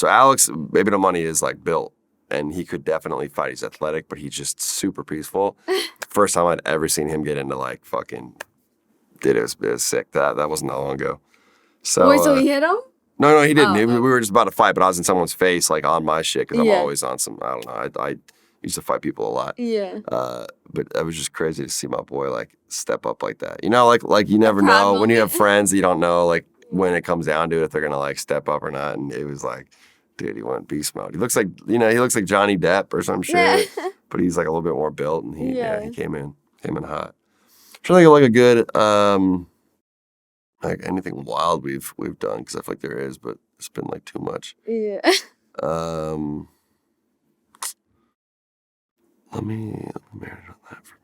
Alex, Baby No Money is like built and he could definitely fight. He's athletic, but he's just super peaceful. First time I'd ever seen him get into like fucking it was sick. That wasn't that long ago. So wait, so he hit him? No, he didn't. We were just about to fight, but I was in someone's face, like on my shit, because I'm always on some. I don't know. I used to fight people a lot. Yeah. But it was just crazy to see my boy like step up like that. Like you never know when you have friends that you don't know like when it comes down to it if they're gonna like step up or not. And it was like, dude, he went beast mode. He looks like Johnny Depp or some shit, but he's like a little bit more built, and he came in hot. I'm trying to think of like a good like anything wild we've done, because I feel like there is, but it's been like too much. Yeah. Let me marinate on that for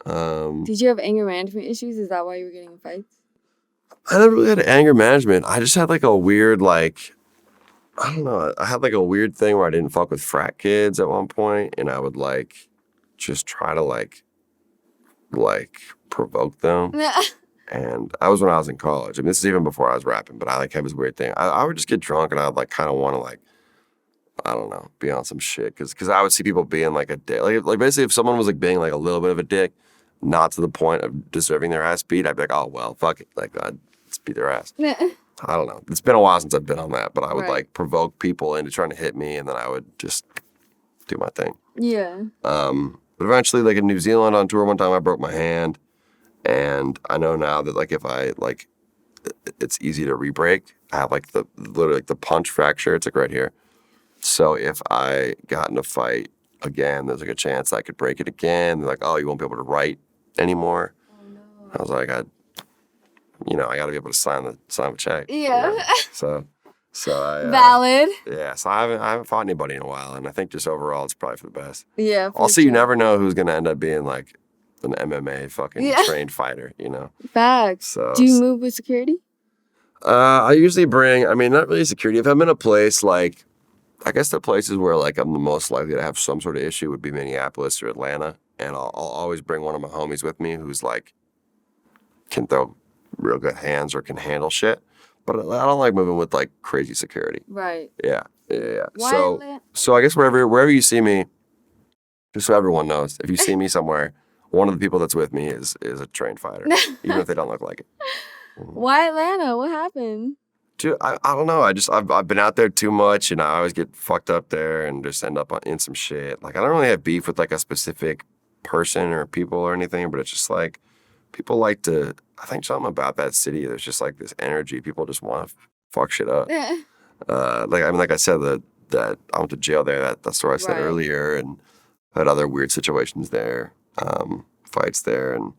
a minute. Did you have anger management issues? Is that why you were getting in fights? I never really had anger management. I just had like a weird I don't know. I had like a weird thing where I didn't fuck with frat kids at one point, and I would like just try to like provoke them. And I was when I was in college. I mean, this is even before I was rapping, but I like have this weird thing. I would just get drunk and I'd like kind of want to like, I don't know, be on some shit. Cause I would see people being like a dick. Like basically if someone was like being like a little bit of a dick, not to the point of deserving their ass beat, I'd be like, oh, well, fuck it. Like I'd just beat their ass. I don't know. It's been a while since I've been on that, but I would like provoke people into trying to hit me, and then I would just do my thing. Yeah. But eventually, like in New Zealand on tour one time, I broke my hand, and I know now that like if I like, it's easy to re-break. I have like literally like the punch fracture. It's like right here. So if I got in a fight again, there's like a chance I could break it again. They're like, oh, you won't be able to write anymore. Oh no. I was like, I got to be able to sign a check. Yeah. You know? So I valid. Yeah. So I haven't fought anybody in a while, and I think just overall it's probably for the best. Yeah. Also, you never know who's gonna end up being like an MMA fucking trained fighter. You know. Facts. So do you move with security? I usually bring. I mean, not really security. If I'm in a place like, I guess the places where like I'm the most likely to have some sort of issue would be Minneapolis or Atlanta, and I'll always bring one of my homies with me who's like can throw real good hands or can handle shit. But I don't like moving with like crazy security. Right. Yeah. Why So I guess wherever you see me, just so everyone knows, if you see me somewhere, one of the people that's with me is a trained fighter, even if they don't look like it. Mm-hmm. Why Atlanta? What happened? Dude, I don't know. I've been out there too much, and I always get fucked up there and just end up in some shit. Like I don't really have beef with like a specific person or people or anything, but it's just like people like to. I think something about that city. There's just like this energy. People just want to fuck shit up. Like I said, that I went to jail there. That's story I said earlier, and had other weird situations there, fights there, and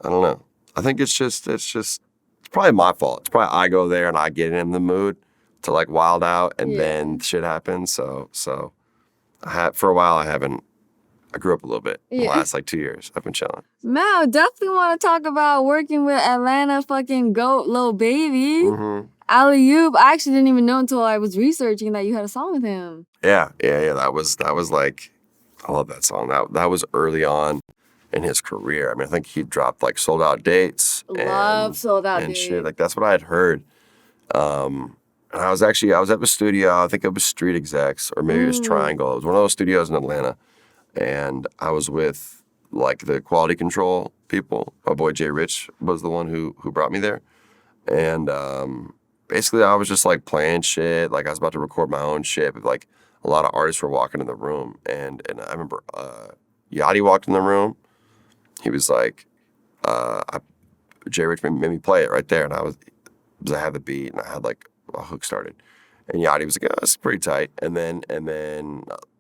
I don't know. I think it's probably my fault. It's probably I go there and I get in the mood to like wild out, and then shit happens. So for a while I grew up a little bit. The last like 2 years, I've been chilling. Mal, definitely want to talk about working with Atlanta fucking GOAT Lil Baby. Mm-hmm. Alley-oop. I actually didn't even know until I was researching that you had a song with him. Yeah. That was like, I love that song. That was early on in his career. I mean, I think he dropped like Sold Out Dates. Love Sold Out Dates. Shit. Like that's what I had heard. And I was at the studio. I think it was Street Execs or maybe it was Triangle. It was one of those studios in Atlanta. And I was with like the quality control people. My boy Jay Rich was the one who brought me there. And basically I was just like playing shit. Like I was about to record my own shit. But like a lot of artists were walking in the room. And I remember Yachty walked in the room. He was like, Jay Rich made me play it right there. And I had the beat and I had like a hook started. And Yachty was like, oh, it's pretty tight. And then a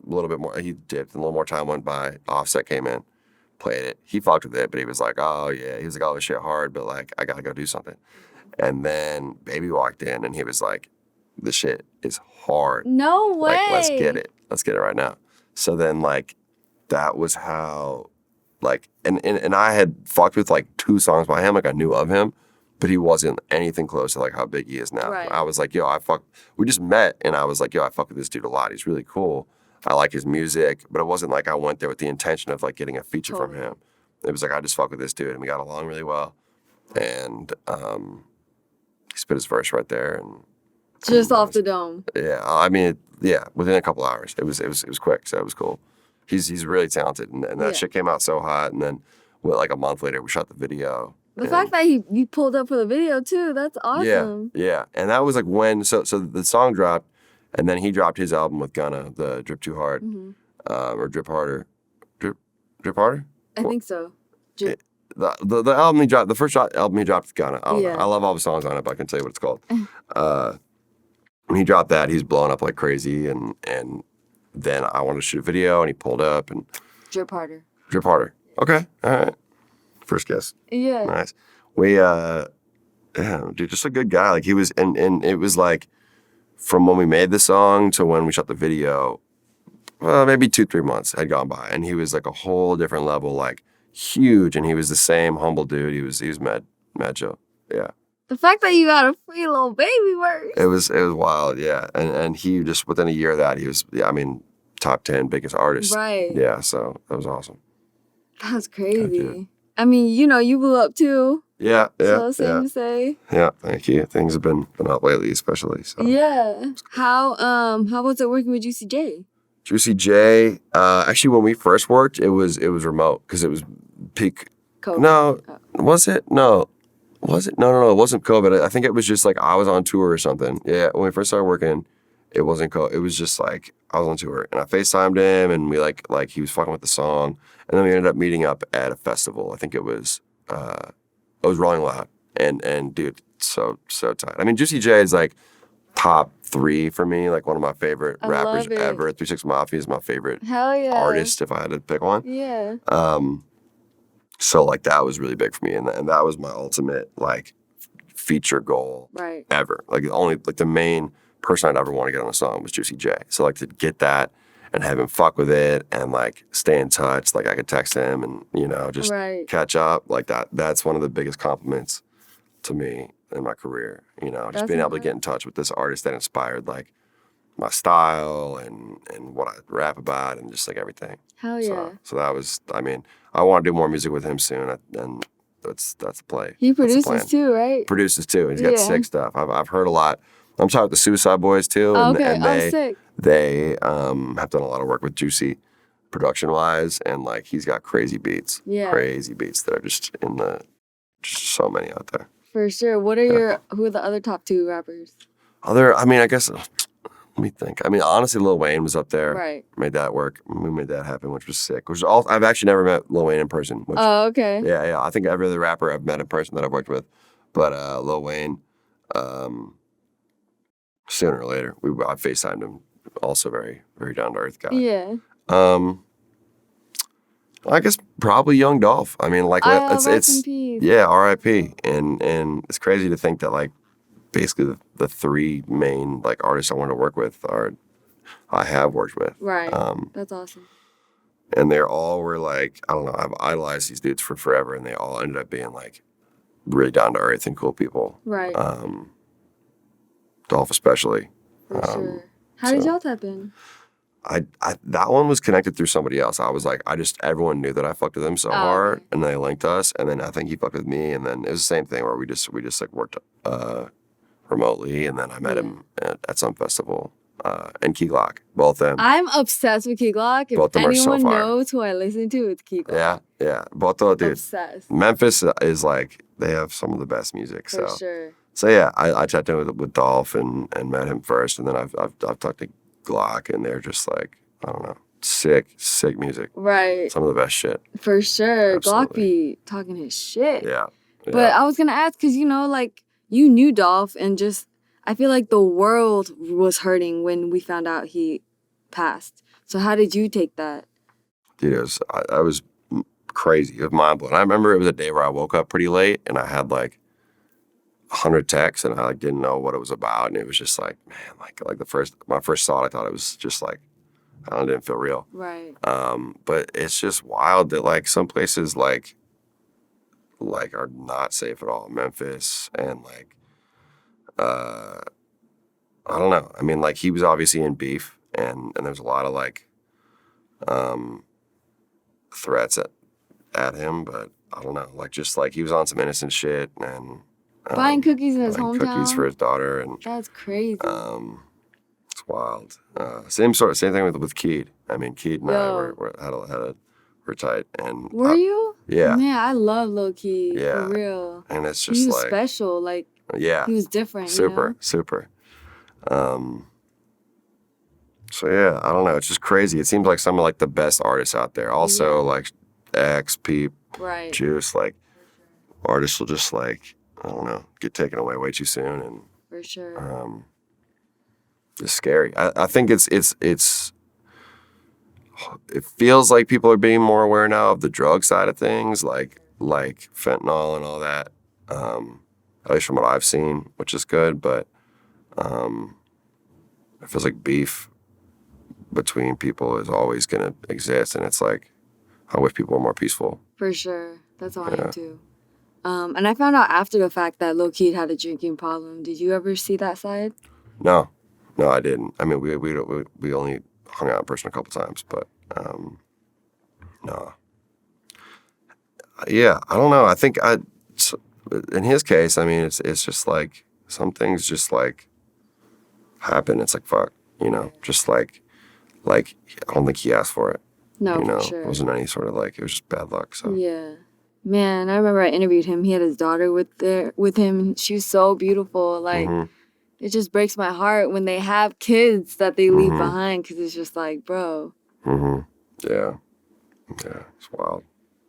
little bit more, he dipped and a little more time went by. Offset came in, played it. He fucked with it, but he was like, oh yeah. He was like, oh, this shit hard, but like, I gotta go do something. And then Baby walked in and he was like, this shit is hard. No way. Like, let's get it. Let's get it right now. So then like, that was how, like, and I had fucked with like 2 songs by him. Like I knew of him, but he wasn't anything close to like how big he is now. Right. I was like, we just met and I was like, I fuck with this dude a lot. He's really cool. I like his music, but it wasn't like I went there with the intention of like getting a feature from him. It was like, I just fuck with this dude and we got along really well. And he spit his verse right there. And just off the dome. Yeah. I mean, within a couple hours. It was quick, so it was cool. He's really talented and that shit came out so hot. And then like a month later, we shot the video. The fact that you pulled up for the video too, that's awesome. Yeah. And that was like when, so the song dropped, and then he dropped his album with Gunna, the Drip Too Hard, or Drip Harder. Drip Harder? I think so. The album he dropped, the first album he dropped with Gunna. I don't know. I love all the songs on it, but I can tell you what it's called. When he dropped that, he's blowing up like crazy, and then I wanted to shoot a video, and he pulled up and Drip Harder. Drip Harder. Okay, all right. First guess. Yeah. Nice. We, dude, just a good guy. Like he was, and it was like from when we made the song to when we shot the video, maybe 2-3 months had gone by, and he was like a whole different level, like huge, and he was the same humble dude. He was mad chill. Yeah. The fact that you got a free Lil Baby verse. It was wild, yeah. And he just within a year of that, he was, top 10 biggest artist. Right. Yeah. So that was awesome. That's crazy. I mean, you blew up too. Yeah. So same to say. Yeah, thank you. Things have been up lately, especially. So. Yeah. How was it working with Juicy J? Juicy J, actually, when we first worked, it was remote because it was peak. COVID. No, was it? No, was it? No, it wasn't COVID. I think it was just like I was on tour or something. Yeah, when we first started working, It wasn't cool. It was just like I was on tour and I FaceTimed him and we like he was fucking with the song. And then we ended up meeting up at a festival. I think it was Rolling Loud. And dude, so tight. I mean, Juicy J is like top 3 for me, like one of my favorite rappers ever. 3 6 Mafia is my favorite artist if I had to pick one. Yeah. So like that was really big for me, and that was my ultimate like feature goal ever. Like the main person I'd ever want to get on a song was Juicy J. So like to get that and have him fuck with it and like stay in touch. Like I could text him and just catch up like that. That's one of the biggest compliments to me in my career. Just being able to get in touch with this artist that inspired like my style and what I rap about and just like everything. Hell yeah. So that was, I mean, I want to do more music with him soon, and that's the play. He produces too, right? Produces too. He's got sick stuff. I've heard a lot. I'm talking with the Suicide Boys too, and sick. They have done a lot of work with Juicy production wise, and like he's got crazy beats. Yeah. Crazy beats that are just so many out there. For sure. What are who are the other top 2 rappers? I guess, let me think. I mean, honestly, Lil Wayne was up there. Right. Made that work. We made that happen, which was sick. I've actually never met Lil Wayne in person. Okay. Yeah. I think every other rapper I've met in person that I've worked with. But Lil Wayne, sooner or later, I FaceTimed him. Also very, very down-to-earth guy. Yeah. I guess probably Young Dolph. I mean, like it's yeah, R.I.P. And it's crazy to think that like basically the 3 main like artists I want to work with I have worked with. Right. That's awesome. And they all were like, I don't know, I've idolized these dudes for forever, and they all ended up being like really down to earth and cool people. Right. Dolph especially. For sure. How did y'all tap in? That one was connected through somebody else. I was like, everyone knew that I fucked with him so hard, and they linked us, and then I think he fucked with me, and then it was the same thing where we just like worked remotely, and then I met him at some festival, and Key Glock, both them. I'm obsessed with Key Glock. If anyone knows who I listen to, it's Key Glock. Yeah, both those dudes. Obsessed. Memphis is like, they have some of the best music. For sure. So yeah, I checked in with Dolph and met him first, and then I've talked to Glock, and they're just like, I don't know, sick music. Right. Some of the best shit. For sure. Absolutely. Glock be talking his shit. Yeah. But I was gonna ask, cause like you knew Dolph, and just I feel like the world was hurting when we found out he passed. So how did you take that? Dude, I was crazy. It was mind blowing. I remember it was a day where I woke up pretty late, and I had like 100 texts, and I like didn't know what it was about, and it was just like, man, like my first thought, I thought it was just like, I didn't feel real. Right. But it's just wild that like some places like are not safe at all. Memphis and like, I don't know. I mean, like he was obviously in beef, and there's a lot of like, threats at him, but I don't know, like just like he was on some innocent shit and. Buying cookies in his hometown. Cookies for his daughter, and that's crazy. It's wild. Same thing with Keed. I mean, Keed and I were tight, and were you? Yeah. Man, I love Lil Keed. Yeah, for real. And it's just he was special. Like he was different. Super. So yeah, I don't know. It's just crazy. It seems like some of like the best artists out there. Also like X, Peep, Juice, like artists will just like, I don't know, get taken away way too soon, and for sure, it's scary. I think it feels like people are being more aware now of the drug side of things, like fentanyl and all that. At least from what I've seen, which is good, but it feels like beef between people is always gonna exist, and it's like I wish people were more peaceful. For sure, that's all I am too. And I found out after the fact that Lil Keed had a drinking problem. Did you ever see that side? No, I didn't. I mean, we only hung out in person a couple times, but no. Yeah, I don't know. I think in his case, I mean, it's just like some things just like happen. It's like fuck, just like I don't think he asked for it. No, for sure. It wasn't any sort of like, it was just bad luck. So yeah. Man, I remember I interviewed him. He had his daughter with him. She was so beautiful. Like, it It just breaks my heart when they have kids that they leave Mhm. behind because it's just like, bro, Yeah. Yeah. It's wild.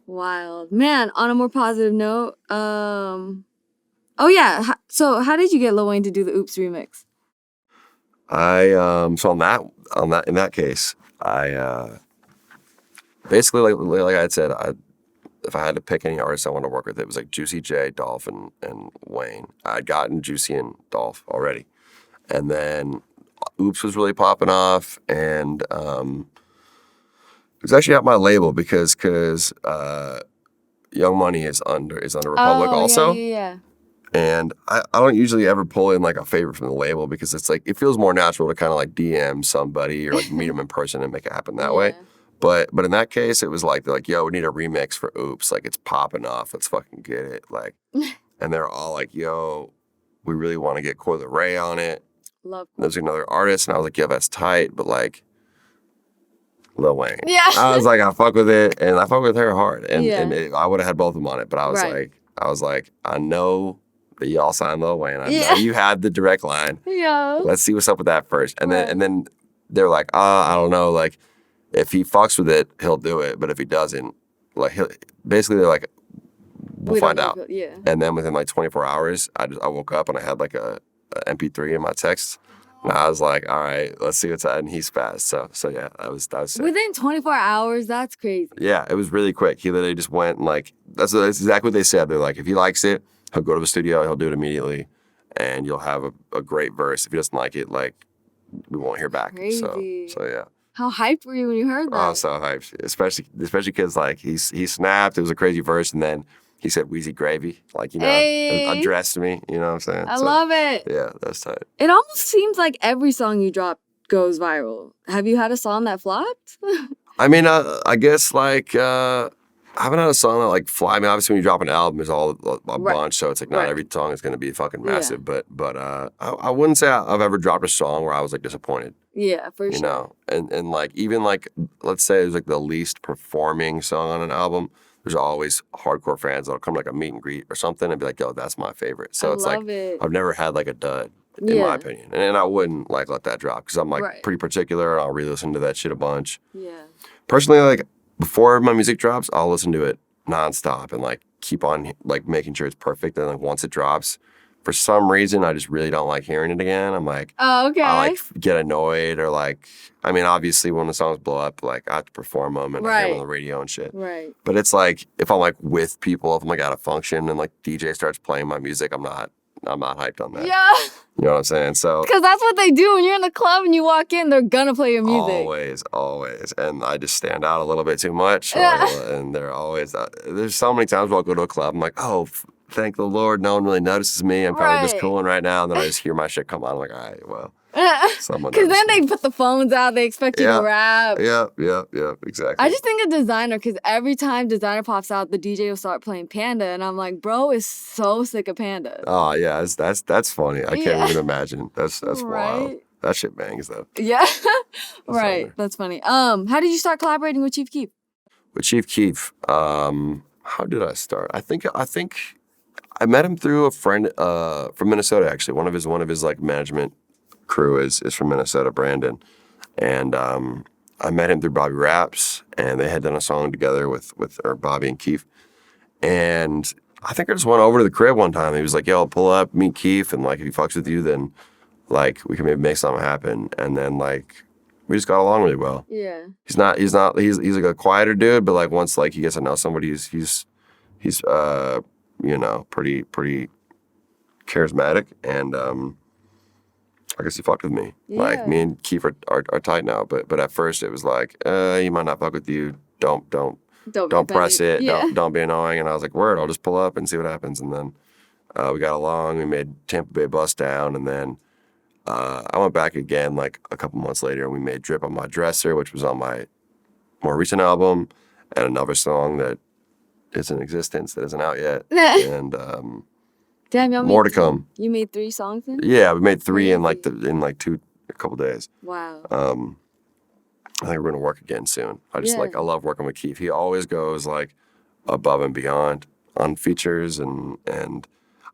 wild. Man, on a more positive note, oh yeah, so how did you get Lil Wayne to do the Oops remix? So in that case, I basically like I had said, if I had to pick any artist I wanted to work with, it was like Juicy J, Dolph, and Wayne. I'd gotten Juicy and Dolph already, and then Oops was really popping off, and it was actually at my label because Young Money is under Republic also. Yeah. And I don't usually ever pull in like a favorite from the label because it's like it feels more natural to kind of like DM somebody or like meet them in person and make it happen that way. But in that case, it was like they're like, yo, we need a remix for Oops. Like it's popping off. Let's fucking get it. Like, and they're all like, yo, we really want to get Coi Leray on it. Love. There's another artist, and I was like, yeah, that's tight, but like Lil Wayne. Yeah. I was like, I fuck with it, and I fuck with her hard, and Yeah. I would have had both of them on it, but I was like, I know that y'all signed Lil Wayne. I know you had the direct line. Yeah. Let's see what's up with that first, and then they're like, I don't know, like if he fucks with it, he'll do it, but if he doesn't, like basically they're like, we'll find out. Yeah. And then within like 24 hours, I woke up and I had like a MP3 in my text. And I was like, all right, let's see what's up. And he spazzed. So yeah, that was sick. Within 24 hours, that's crazy. Yeah, it was really quick. He literally just went and like, that's exactly what they said. They're like, if he likes it, he'll go to the studio, he'll do it immediately, and you'll have a great verse. If he doesn't like it, like, we won't hear back. Crazy. So yeah. How hyped were you when you heard that? Oh, so hyped. Especially because like he snapped. It was a crazy verse, and then he said Wheezy Gravy, like, you know, addressed me, you know what I'm saying? I love it. Yeah, that's tight. It almost seems like every song you drop goes viral. Have you had a song that flopped? I mean, I guess like, I haven't had a song that like fly. I mean, obviously when you drop an album, there's all a bunch, so it's like not every song is going to be fucking massive, but I wouldn't say I've ever dropped a song where I was like disappointed. Yeah, for sure. You know, and like even like, let's say it was like the least performing song on an album, there's always hardcore fans that'll come to like a meet and greet or something and be like, yo, that's my favorite. So it's like, I've never had like a dud, in my opinion. And I wouldn't like let that drop because I'm like pretty particular and I'll re-listen to that shit a bunch. Yeah. Personally, like before my music drops, I'll listen to it nonstop and like keep on like making sure it's perfect. And like once it drops, for some reason, I just really don't like hearing it again. I'm like, oh, okay. I like get annoyed or like, I mean, obviously when the songs blow up, like I have to perform them and I hear them on the radio and shit. Right. But it's like, if I'm like with people, if I'm like at a function and like DJ starts playing my music, I'm not hyped on that. Yeah. You know what I'm saying? So because that's what they do when you're in the club and you walk in, they're gonna play your music. Always. And I just stand out a little bit too much. And they're always, there's so many times where I'll go to a club, I'm like, oh, thank the Lord, no one really notices me. I'm probably just cooling right now. And then I just hear my shit come on. I'm like, all right, well, someone because then they put the phones out, they expect you to rap. Yeah, exactly. I just think of Designer because every time Designer pops out, the DJ will start playing Panda, and I'm like, bro is so sick of Panda. Oh yeah, that's funny. I can't even imagine. That's wild. That shit bangs though. Yeah, right. That's funny. How did you start collaborating with Chief Keef? With Chief Keef, how did I start? I think I met him through a friend from Minnesota. Actually, one of his like management crew is from Minnesota, Brandon, and I met him through Bobby Raps, and they had done a song together with Bobby and Keef, and I think I just went over to the crib one time. He was like, "Yo, pull up, meet Keef, and like if he fucks with you, then like we can maybe make something happen." And then like we just got along really well. Yeah. He's like a quieter dude, but like once like he gets to know somebody, he's you know, pretty charismatic, and I guess he fucked with me. Yeah. Like me and Keith are tight now, but at first it was like, he might not fuck with you. Don't press it. Yeah. Don't be annoying. And I was like, word, I'll just pull up and see what happens. And then we got along. We made Tampa Bay Bust Down, and then I went back again like a couple months later, and we made Drip on My Dresser, which was on my more recent album, and another song that is in existence that isn't out yet. And damn, y'all more to come. You made 3 songs then? Yeah, we made 3 in like a couple days. Wow. I think we're gonna work again soon. I love working with Keith. He always goes like above and beyond on features, and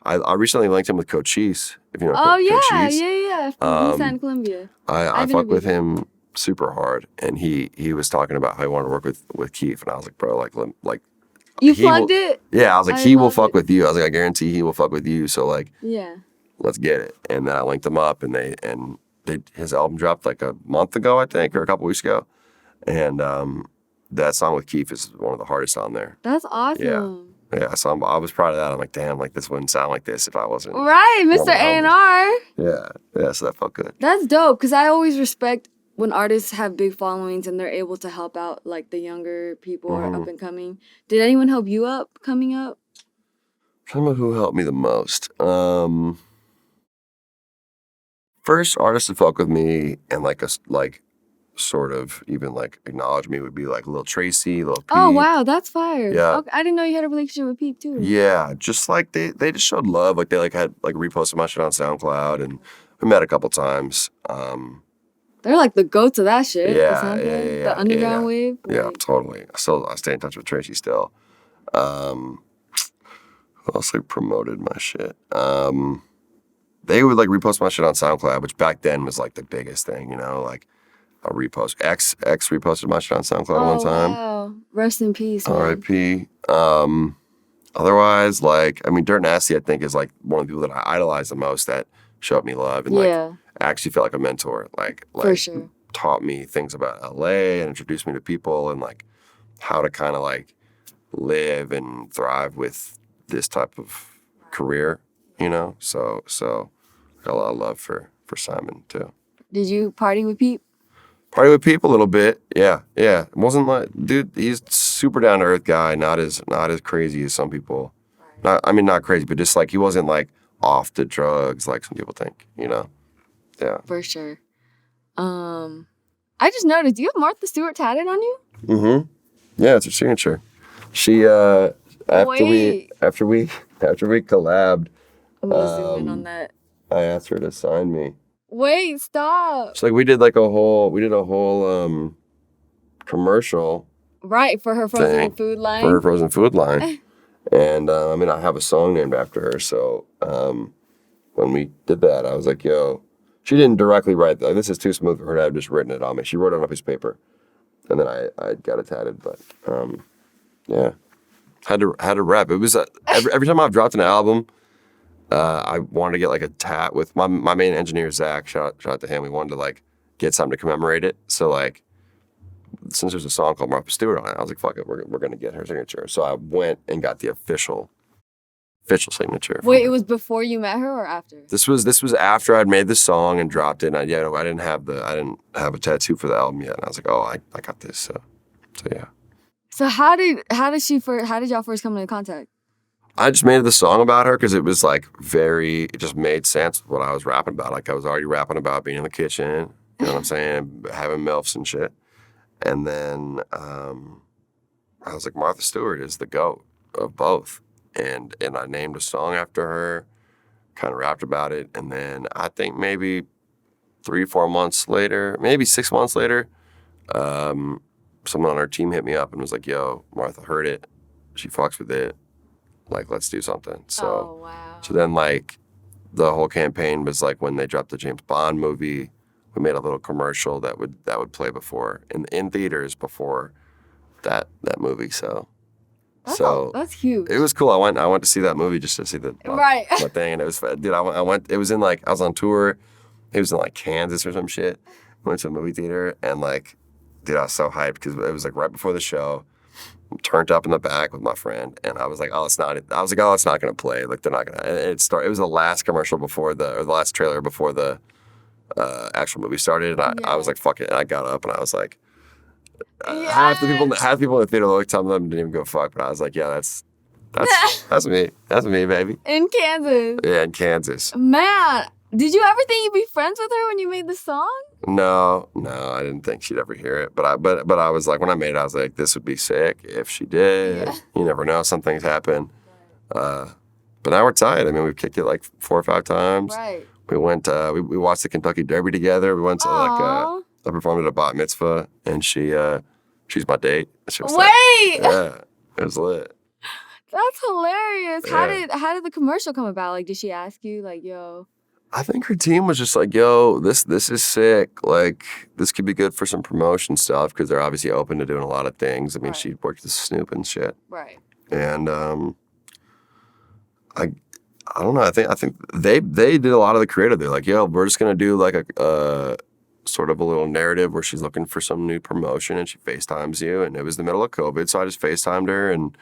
I recently linked him with Cochise, if you know Oh Cochise. yeah. From San Columbia. I fuck with him super hard, and he was talking about how he wanted to work with Keith, and I was like, bro, like You plugged it? Yeah, I was like, I he will love fuck it. with you. I was like, I guarantee he will fuck with you. So like, Yeah. let's get it. And then I linked them up, and his album dropped like a month ago, I think, or a couple weeks ago, and that song with Keith is one of the hardest on there. That's awesome. Yeah, so I was proud of that. I'm like, damn, like this wouldn't sound like this if I wasn't. Right, Mr. A&R. Yeah, so that felt good. That's dope, because I always respect when artists have big followings and they're able to help out like the younger people or up and coming. Did anyone help you up coming up? I don't know who helped me the most. First artist to fuck with me and like sort of even like acknowledge me would be like Lil Tracy, Lil Peep. Oh wow, that's fire. Yeah. Okay, I didn't know you had a relationship with Peep too. Yeah, just like they just showed love. Like they like had like reposted my shit on SoundCloud, and we met a couple times. They're like the goats of that shit. Yeah, The underground wave. Yeah, Like, totally. I stay in touch with Tracy still. Who else like promoted my shit? They would like repost my shit on SoundCloud, which back then was like the biggest thing, you know, like a repost. X reposted my shit on SoundCloud one time. Wow. Rest in peace. Man. R.I.P. Otherwise, like, I mean, Dirt Nasty, I think, is like one of the people that I idolize the most that showed me love and like actually felt like a mentor. Like for sure. Taught me things about LA and introduced me to people and like how to kind of like live and thrive with this type of career, you know? So I got a lot of love for Simon too. Did you party with Peep? Party with Peep a little bit, yeah. It wasn't like, dude, he's super down to earth guy, not as crazy as some people. Not crazy, but just like he wasn't like off the drugs like some people think, you know? Yeah. For sure. I just noticed, do you have Martha Stewart tatted on you? Mm-hmm. Yeah, it's her signature. She after we collabed, I'm gonna zoom in on that. I asked her to sign me. Wait, stop. So like we did a whole commercial. Right, for her frozen food line. For her frozen food line. And I have a song named after her. So when we did that, I was like, yo, she didn't directly write that. Like, this is too smooth for her to have just written it on me. She wrote it on a piece of paper. And then I got it tatted, but yeah. Had to rap. It was every time I've dropped an album, I wanted to get like a tat with my main engineer, Zach. Shout out to him. We wanted to like get something to commemorate it. So like, since there's a song called Martha Stewart on it, I was like, fuck it, we're gonna get her signature. So I went and got the official signature. Wait, it was before you met her or after? This was after I'd made the song and dropped it. And I didn't have a tattoo for the album yet. And I was like, oh, I got this. So yeah. So how did y'all first come into contact? I just made the song about her because it was like it just made sense with what I was rapping about. Like I was already rapping about being in the kitchen, you know what I'm saying, having MILFs and shit. And then I was like, Martha Stewart is the GOAT of both. And I named a song after her, kind of rapped about it. And then I think maybe 3-4 months later, maybe 6 months later, someone on our team hit me up and was like, yo, Martha heard it. She fucks with it. Like, let's do something. So, wow. So then like the whole campaign was like when they dropped the James Bond movie, we made a little commercial that would play before in theaters before that movie. So that's huge. It was cool. I went to see that movie just to see my thing, and it was, dude. I went. It was in like I was on tour. It was in like Kansas or some shit. I went to a movie theater and like, dude, I was so hyped because it was like right before the show. I'm turned up in the back with my friend, and I was like, oh, it's not. I was like, oh, it's not gonna play. Like they're not gonna. And it was the last commercial before the last trailer before the actual movie started, and I was like, fuck it. And I got up and I was like. Half the people in the theater looked, some of them didn't even go fuck, but I was like, yeah, that's me. That's me, baby. In Kansas. Yeah, in Kansas. Man, did you ever think you'd be friends with her when you made the song? No, I didn't think she'd ever hear it. But I was like, when I made it, I was like, this would be sick if she did. Yeah. You never know, some things happen. But now we're tight. I mean, we've kicked it like 4 or 5 times. Right. We went, we watched the Kentucky Derby together. We went to I performed at a bat mitzvah, and she's my date. She was Wait! yeah, it was lit. That's hilarious. Yeah. How did the commercial come about? Like, did she ask you, like, yo? I think her team was just like, yo, this is sick. Like, this could be good for some promotion stuff because they're obviously open to doing a lot of things. I mean, Right. she worked with Snoop and shit. Right. And I don't know. I think they did a lot of the creative. They're like, yo, we're just gonna do like a sort of a little narrative where she's looking for some new promotion and she FaceTimes you. And it was the middle of COVID, so I just FaceTimed her and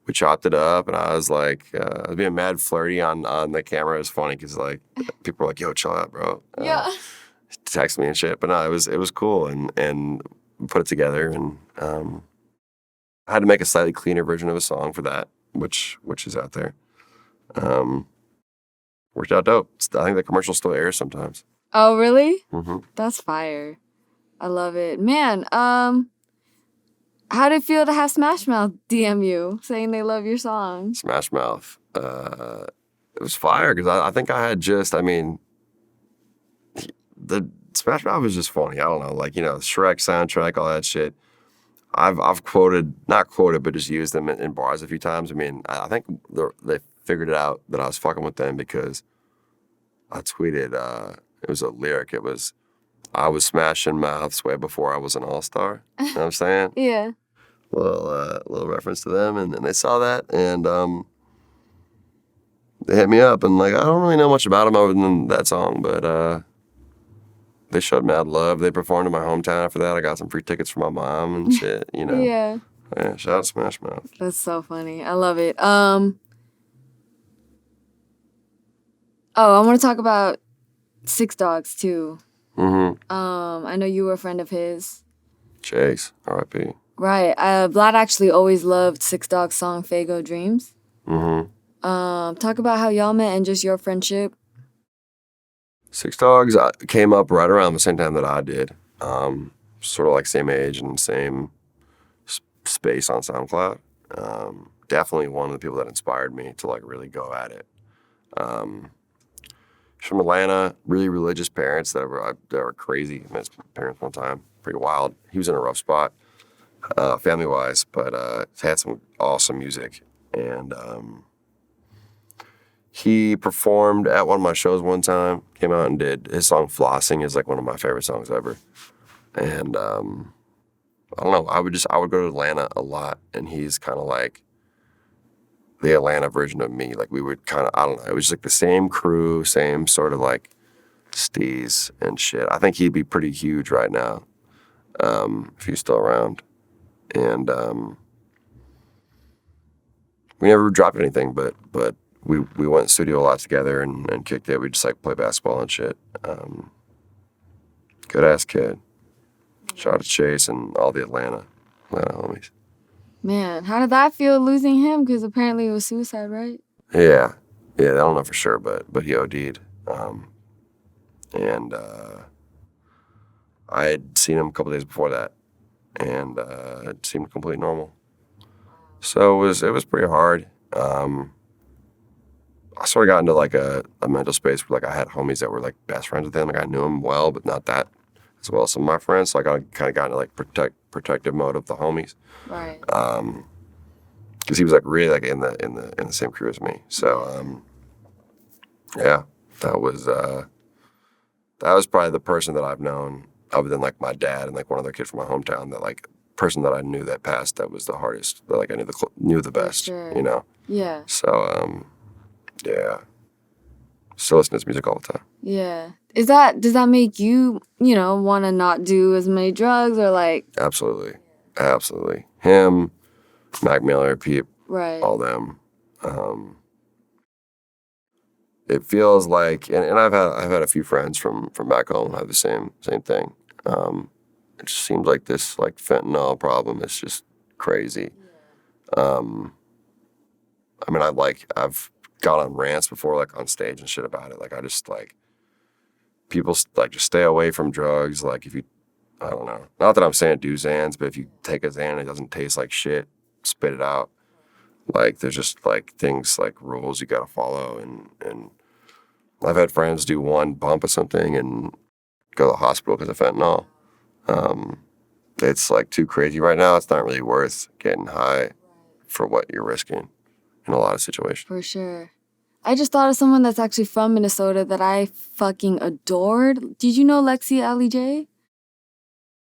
we chopped it up. And I was like, I was being mad flirty on the camera. It was funny because like people were like, yo, chill out, bro. Yeah. Text me and shit. But no, it was cool and we put it together and I had to make a slightly cleaner version of a song for that, which is out there. Worked out dope. I think the commercial still airs sometimes. Oh, really? Mm-hmm. That's fire. I love it. Man, how did it feel to have Smash Mouth DM you saying they love your song? Smash Mouth. It was fire because I think I had the Smash Mouth was just funny. I don't know, like, Shrek soundtrack, all that shit. I've not quoted, but just used them in bars a few times. I mean, I think they figured it out that I was fucking with them because I tweeted, it was a lyric. It was, I was smashing mouths way before I was an all-star. You know what I'm saying? Yeah. Little reference to them. And they saw that and they hit me up. And like, I don't really know much about them other than that song, but they showed mad love. They performed in my hometown after that. I got some free tickets for my mom and shit, Yeah. Yeah, shout out Smash Mouth. That's so funny. I love it. I want to talk about Six Dogs too. Mm-hmm. I know you were a friend of his. Chase, R.I.P. Right. Vlad actually always loved Six Dogs' song Fago Dreams. Mm-hmm. Talk about how y'all met and just your friendship. Six Dogs came up right around the same time that I did. Sort of like same age and same space on SoundCloud. Definitely one of the people that inspired me to like really go at it. He's from Atlanta, really religious parents that were crazy. I met his parents one time, pretty wild. He was in a rough spot, family-wise, but had some awesome music. And he performed at one of my shows one time, came out and did his song Flossing is like one of my favorite songs ever. And I don't know, I would go to Atlanta a lot, and he's kind of like the Atlanta version of me. Like we would kind of, I don't know, it was just like the same crew, same sort of like steez and shit. I think he'd be pretty huge right now if he's still around. And we never dropped anything, but we went in the studio a lot together and kicked it. We just like play basketball and shit. Good ass kid. Shout out to Chase and all the Atlanta homies. Man, how did that feel losing him? Because apparently it was suicide, right? Yeah, I don't know for sure, but he OD'd. And I had seen him a couple days before that, and it seemed completely normal. So it was pretty hard. I sort of got into like a mental space where like I had homies that were like best friends with him. Like I knew him well, but not that as well as some of my friends. So I kind of got into like protective mode of the homies. Right. Because he was like really like in the same crew as me. So yeah, that was probably the person that I've known other than like my dad and like one other kid from my hometown, that like person that I knew that passed that was the hardest, that like I knew the best, sure. Yeah. So yeah, still listen to his music all the time. Yeah. Does that make you, want to not do as many drugs or like? Absolutely. Him, Mac Miller, Peep, right. all them. It feels like, and I've had a few friends from back home have the same thing. It just seems like this like fentanyl problem is just crazy. I mean, I've got on rants before, like on stage and shit about it. Like I just like people like just stay away from drugs. Like if you, I don't know, not that I'm saying do Xans, but if you take a Xan and it doesn't taste like shit, spit it out. Like there's just like things like rules you gotta follow, and I've had friends do one bump of something and go to the hospital because of fentanyl. It's like too crazy right now. It's not really worth getting high for what you're risking. in a lot of situations. For sure. I just thought of someone that's actually from Minnesota that I fucking adored. Did you know Lexi Allie J?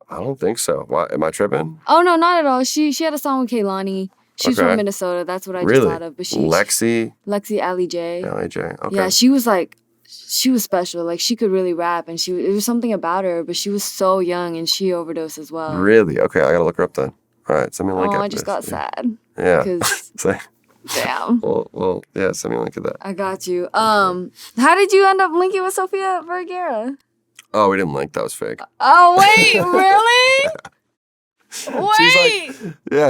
I don't think so. Why, am I tripping? Oh, no, not at all. She had a song with Kehlani. She's from Minnesota. That's what I just thought of. But Lexi Allie J. Allie J. Okay. Yeah, she was special. Like, she could really rap, and it was something about her, but she was so young, and she overdosed as well. Really? Okay, I gotta look her up then. All right, send me a link. Oh, I just got sad. Yeah. Because, damn. Well, yeah, send me a link to that. I got you. How did you end up linking with Sofia Vergara? Oh, we didn't link. That was fake. Oh, wait, really? Wait!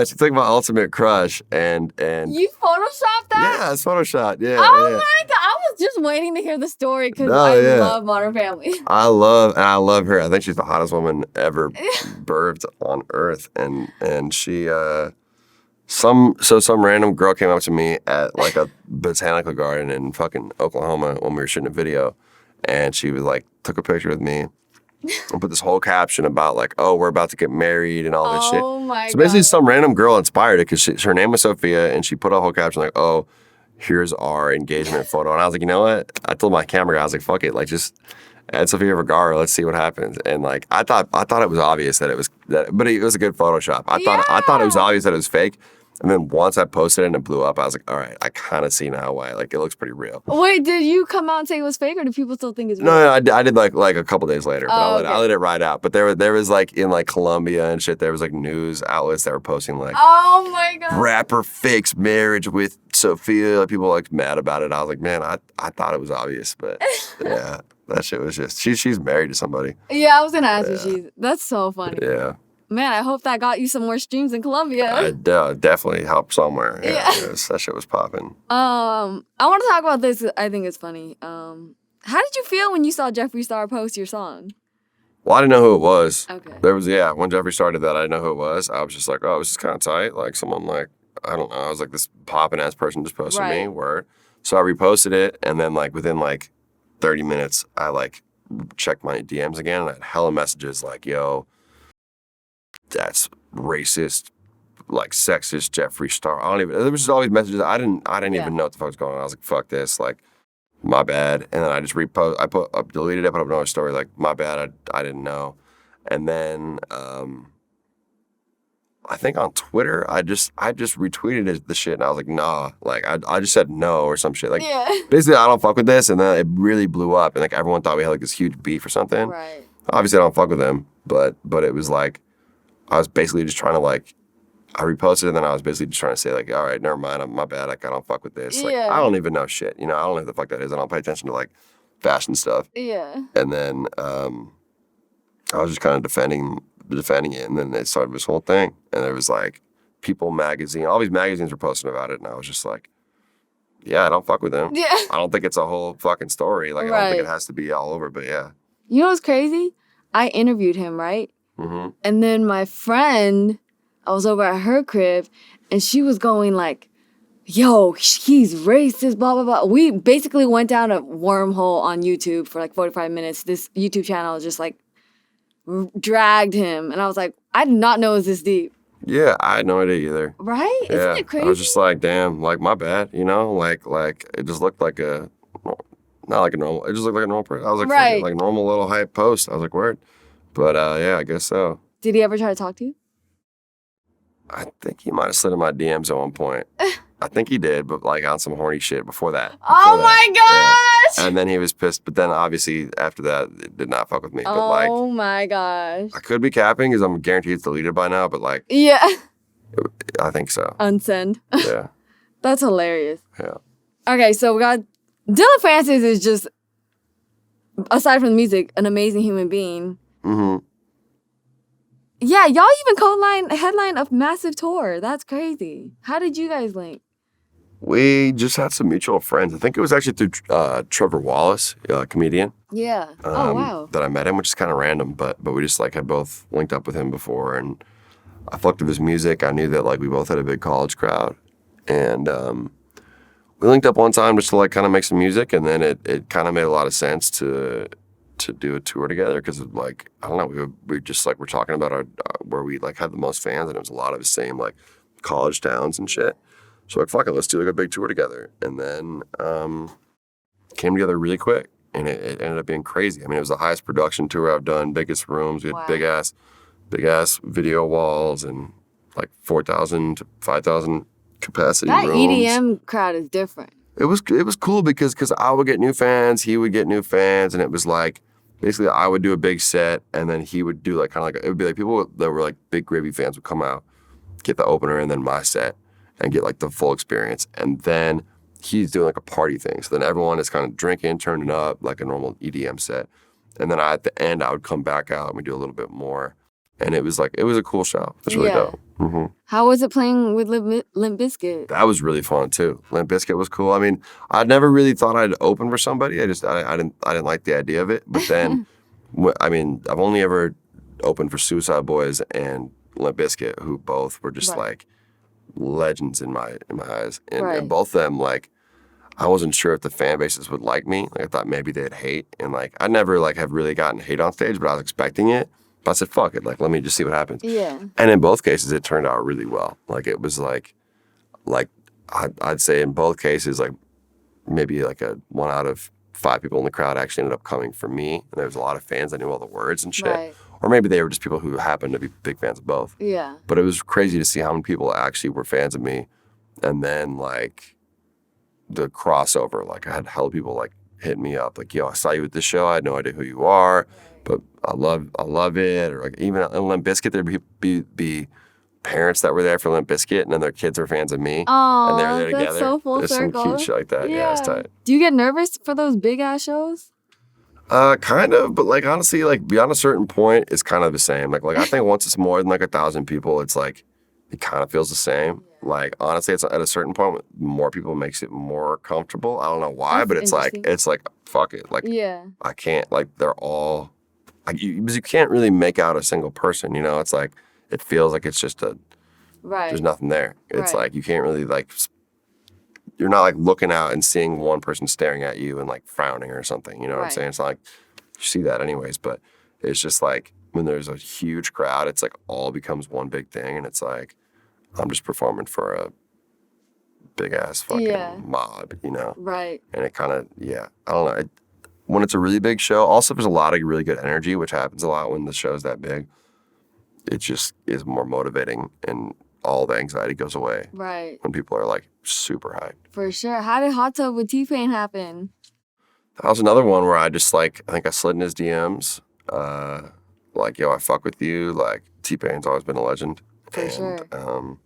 She's like my ultimate crush, and you photoshopped that? Yeah, it's photoshopped. Yeah. Oh my god! I was just waiting to hear the story because I love Modern Family. I love her. I think she's the hottest woman ever birthed on earth, and she some random girl came up to me at like a botanical garden in fucking Oklahoma when we were shooting a video, and she was like took a picture with me. And put this whole caption about like, oh, we're about to get married and all this shit. Oh my god. So basically some random girl inspired it because her name was Sofia and she put a whole caption like, oh, here's our engagement photo. And I was like, you know what? I told my camera guy, I was like, fuck it. Like just add Sofia Vergara. Let's see what happens. And like, I thought it was obvious that it was that, but it was a good Photoshop. I thought it was obvious that it was fake. And then once I posted it and it blew up, I was like, all right, I kind of see now why. Like, it looks pretty real. Wait, did you come out and say it was fake, or do people still think it's real? No, I did like a couple days later, but I let it ride out. But there was like in like Colombia and shit, there was like news outlets that were posting like, oh my god, rapper fakes marriage with Sofia. Like, people like mad about it. I was like, man, I thought it was obvious, but yeah, that shit was just she's married to somebody. Yeah, I was gonna ask you. That's so funny. Yeah. Man, I hope that got you some more streams in Colombia. I definitely helped somewhere. Yeah. That shit was popping. I want to talk about this. I think it's funny. How did you feel when you saw Jeffree Star post your song? Well, I didn't know who it was. Okay. There was, when Jeffree started that, I didn't know who it was. I was just like, oh, it was just kind of tight. Like, someone like, I don't know. I was like, this popping ass person just posted me, word. So I reposted it, and then like within like 30 minutes, I like checked my DMs again, and I had hella messages like, yo, that's racist, like sexist Jeffree Star. There was just always messages. I didn't even know what the fuck was going on. I was like, fuck this, like, my bad. And then I just deleted it, put up another story, like, my bad, I didn't know. And then I think on Twitter, I just retweeted the shit, and I was like, nah, like I just said no or some shit. Like, basically, I don't fuck with this, and then it really blew up, and like everyone thought we had like this huge beef or something. Right. Obviously, I don't fuck with them, but it was like, I was basically just trying to like, I reposted it, and then I was basically just trying to say like, all right, never mind, my bad, like I don't fuck with this. Like, I don't even know shit, I don't know what the fuck that is. I don't pay attention to like fashion stuff. Yeah. And then I was just kind of defending it, and then it started this whole thing, and there was like People magazine, all these magazines were posting about it, and I was just like, yeah, I don't fuck with them. Yeah. I don't think it's a whole fucking story. Like, I don't think it has to be all over, but yeah. You know what's crazy? I interviewed him, right? Mm-hmm. And then my friend, I was over at her crib, and she was going like, yo, he's racist, blah, blah, blah. We basically went down a wormhole on YouTube for like 45 minutes. This YouTube channel just like dragged him. And I was like, I did not know it was this deep. Yeah, I had no idea either. Right? Yeah. Isn't it crazy? I was just like, damn, like, my bad, like it just looked like not like a normal, it just looked like a normal person. I was like, right. Like normal little hype post. I was like, word. But yeah, I guess so. Did he ever try to talk to you? I think he might have slid in my DMs at one point. I think he did, but like on some horny shit before that. My gosh! Yeah. And then he was pissed, but then obviously after that, it did not fuck with me. But like, oh my gosh. I could be capping because I'm guaranteed it's deleted by now, but like, yeah. I think so. Unsend. Yeah. That's hilarious. Yeah. Okay, so we got Dylan Francis is just, aside from the music, an amazing human being. Mm-hmm. Yeah, y'all even headline a massive tour. That's crazy. How did you guys link? We just had some mutual friends. I think it was actually through Trevor Wallace, a comedian. Yeah. Oh, wow. That I met him, which is kind of random, but we just like had both linked up with him before, and I fucked with his music. I knew that like we both had a big college crowd, and we linked up one time just to like kind of make some music, and then it kind of made a lot of sense to do a tour together because like, I don't know, we just like, we're talking about our where we like had the most fans, and it was a lot of the same like college towns and shit. So like, fuck it, let's do like a big tour together. And then came together really quick, and it ended up being crazy. I mean, it was the highest production tour I've done, biggest rooms. We had big ass video walls and like 4,000 to 5,000 capacity that rooms. EDM crowd is different. It was cool because I would get new fans, he would get new fans, and it was like basically I would do a big set, and then he would do like kind of like it would be like people that were like big Gravy fans would come out, get the opener, and then my set, and get like the full experience, and then he's doing like a party thing. So then everyone is kind of drinking, turning up like a normal EDM set, and then at the end I would come back out and we do a little bit more, and it was a cool show. It was really dope. Mm-hmm. How was it playing with Limp Bizkit? That was really fun too. Limp Bizkit was cool. I mean, I'd never really thought I'd open for somebody. I didn't like the idea of it. But then, I mean, I've only ever opened for Suicide Boys and Limp Bizkit, who both were just like legends in my eyes. And both of them, like, I wasn't sure if the fan bases would like me. Like, I thought maybe they'd hate. And like, I never like have really gotten hate on stage, but I was expecting it. But I said, fuck it, like, let me just see what happens. Yeah. And in both cases, it turned out really well. Like, it was like I'd say in both cases, like, maybe like a 1 out of 5 people in the crowd actually ended up coming for me. And there was a lot of fans that knew all the words and shit. Right. Or maybe they were just people who happened to be big fans of both. Yeah. But it was crazy to see how many people actually were fans of me. And then, like, the crossover, like, I had hella people, like, hit me up, like, yo, I saw you at this show. I had no idea who you are. But I love it. Or like even in Limp Bizkit, there'd be parents that were there for Limp Bizkit, and then their kids were fans of me. Oh, and they were there together. That's so full There's circle. some cute shit like that. Yeah, it's tight. Do you get nervous for those big ass shows? Kind of, but like honestly, like beyond a certain point, it's kind of the same. Like I think once it's more than like 1,000 people, it's like it kind of feels the same. Like honestly, it's at a certain point, more people makes it more comfortable. I don't know why, but it's like fuck it. Like I can't, like they're all. Because you can't really make out a single person, you know? It's like, it feels like it's just there's nothing there. It's like, you can't really like, you're not like looking out and seeing one person staring at you and like frowning or something, you know what I'm saying? It's not like, you see that anyways, but it's just like, when there's a huge crowd, it's like all becomes one big thing, and it's like, I'm just performing for a big ass fucking mob, you know? Right. And it kind of, I don't know. When it's a really big show, also there's a lot of really good energy, which happens a lot when the show's that big. It just is more motivating, and all the anxiety goes away. Right. When people are like super hyped. For sure. How did Hot Tub with T-Pain happen? That was another one where I just like, I think I slid in his DMs. Like, yo, I fuck with you. Like, T-Pain's always been a legend. For sure.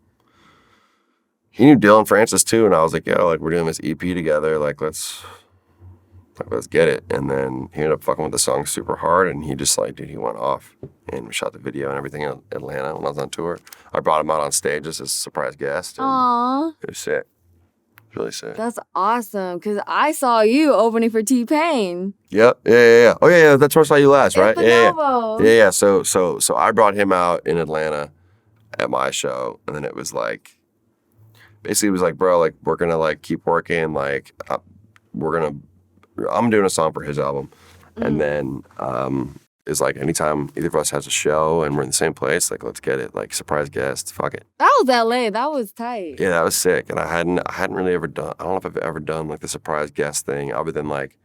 He knew Dylan Francis too, and I was like, yo, like we're doing this EP together. Like, let's get it. And then he ended up fucking with the song super hard, and he just like, dude, he went off. And we shot the video and everything in Atlanta when I was on tour. I brought him out on stage as a surprise guest. Aww. It was sick. It was really sick. That's awesome, because I saw you opening for T-Pain. Yep. Yeah. Oh, yeah. That's where I saw you last, right? Yeah. So I brought him out in Atlanta at my show, and then it was like, basically it was like, bro, like, we're going to like keep working. Like, I'm doing a song for his album. And then it's like anytime either of us has a show and we're in the same place, like let's get it. Like surprise guests, fuck it. That was LA. That was tight. Yeah, that was sick. And I hadn't really ever done, I don't know if I've ever done like the surprise guest thing other than like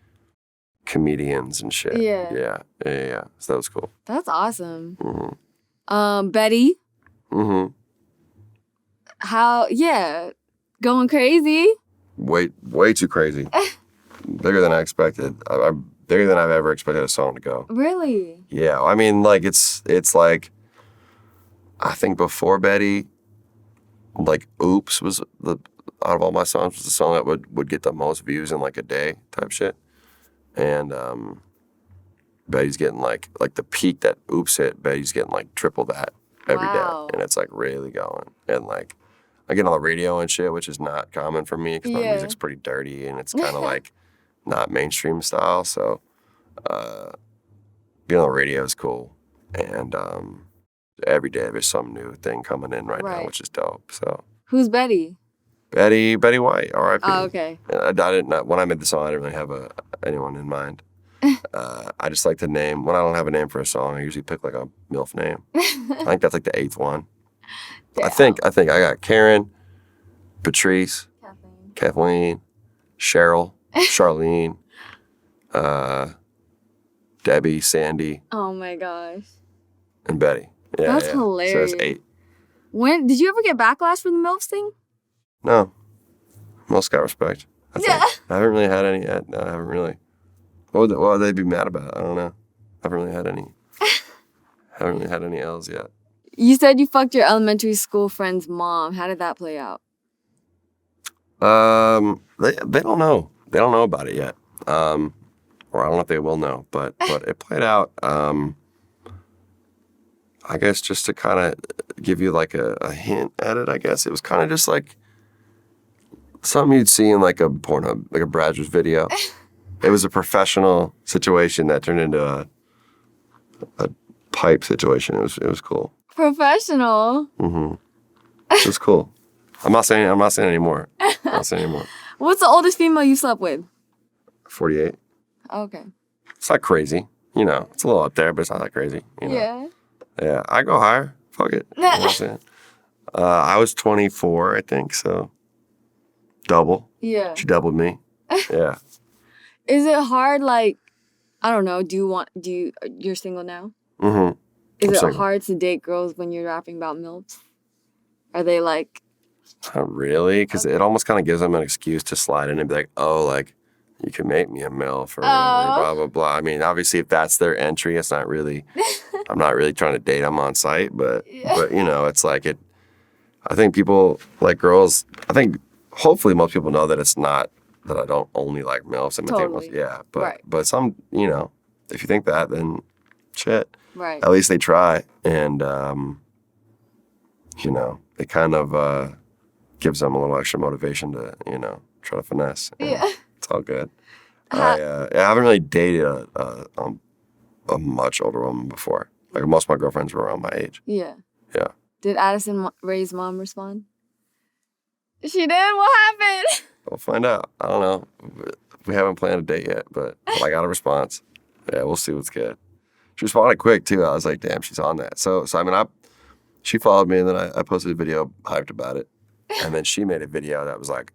comedians and shit. Yeah. So that was cool. That's awesome. Mm-hmm. Betty. Mm-hmm. Going crazy. Way too crazy. Bigger than I expected. Bigger than I've ever expected a song to go. Really? Yeah. I mean, like, it's like, I think before Betty, like, Oops was out of all my songs, was the song that would get the most views in, like, a day type shit. And Betty's getting, like the peak that Oops hit, Betty's getting, like, triple that every day. And it's, like, really going. And, like, I get on the radio and shit, which is not common for me because my music's pretty dirty and it's kind of, like, not mainstream style, so being on the radio is cool. And every day there's some new thing coming in right now, which is dope. So who's Betty? Betty White, R.I.P. Oh, okay. I didn't, when I made the song, I didn't really have anyone in mind. I just like to name, when I don't have a name for a song, I usually pick like a MILF name. I think that's like the 8th one. Damn. I think I got Karen, Patrice, Kathleen, Cheryl, Charlene, Debbie, Sandy, Oh my gosh. and Betty. Yeah, That's yeah. hilarious. So that's 8. When did you ever get backlash from the MILFs thing? No. Most got respect. I think. Yeah. I haven't really had any yet. No, I haven't really. What would they be mad about? I don't know. I haven't really had any. Haven't really had any L's yet. You said you fucked your elementary school friend's mom. How did that play out? They don't know. They don't know about it yet. Or I don't know if they will know, but it played out. I guess just to kind of give you like a hint at it. I guess it was kind of just like something you'd see in like a Pornhub, like a Brazzers video. It was a professional situation that turned into a pipe situation. It was cool. Professional. Mm-hmm. It was cool. I'm not saying anymore. I'm not saying anymore. What's the oldest female you slept with? 48. Okay. It's not crazy. You know, it's a little up there, but it's not that crazy. You know? Yeah. Yeah, I go higher. Fuck it. You know what I'm saying? I was 24, I think, so double. Yeah. She doubled me. Yeah. Is it hard, like, I don't know, you're single now? Mm-hmm. Is I'm it single. hard to date girls when you're rapping about MILFs? Are they like... Not really, because it almost kind of gives them an excuse to slide in and be like, oh, like, you can make me a MILF or whatever, blah, blah, blah. I mean, obviously, if that's their entry, it's not really, I'm not really trying to date them on site, but you know, it's like I think people like girls, I think hopefully most people know that it's not, that I don't only like MILFs. And Totally. But some, you know, if you think that, then shit. Right. At least they try. And, you know, it kind of gives them a little extra motivation to, you know, try to finesse. Yeah. It's all good. I haven't really dated a much older woman before. Like most of my girlfriends were around my age. Yeah. Yeah. Did Addison Ray's mom respond? She did? What happened? We'll find out. I don't know. We haven't planned a date yet, but I got a response. Yeah, we'll see what's good. She responded quick too. I was like, damn, she's on that. So I mean, she followed me, and then I posted a video hyped about it, and then she made a video that was like,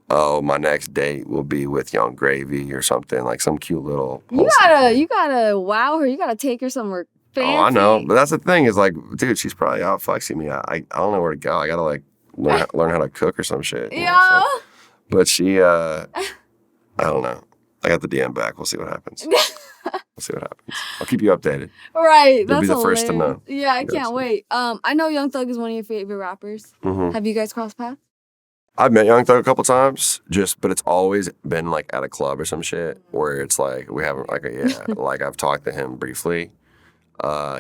oh, my next date will be with Young Gravy or something, like some cute little. You gotta wow her. You gotta take her somewhere fancy. Oh, I know, but that's the thing is like, dude, she's probably out flexing me. I don't know where to go. I gotta like learn how to cook or some shit. You know, so. But she, I don't know. I got the DM back. We'll see what happens. We'll see what happens. I'll keep you updated. Right, You'll that's be the hilarious. first to know. Yeah, I can't wait. I know Young Thug is one of your favorite rappers. Mm-hmm. Have you guys crossed paths? I've met Young Thug a couple times, but it's always been like at a club or some shit where it's like we haven't like I've talked to him briefly.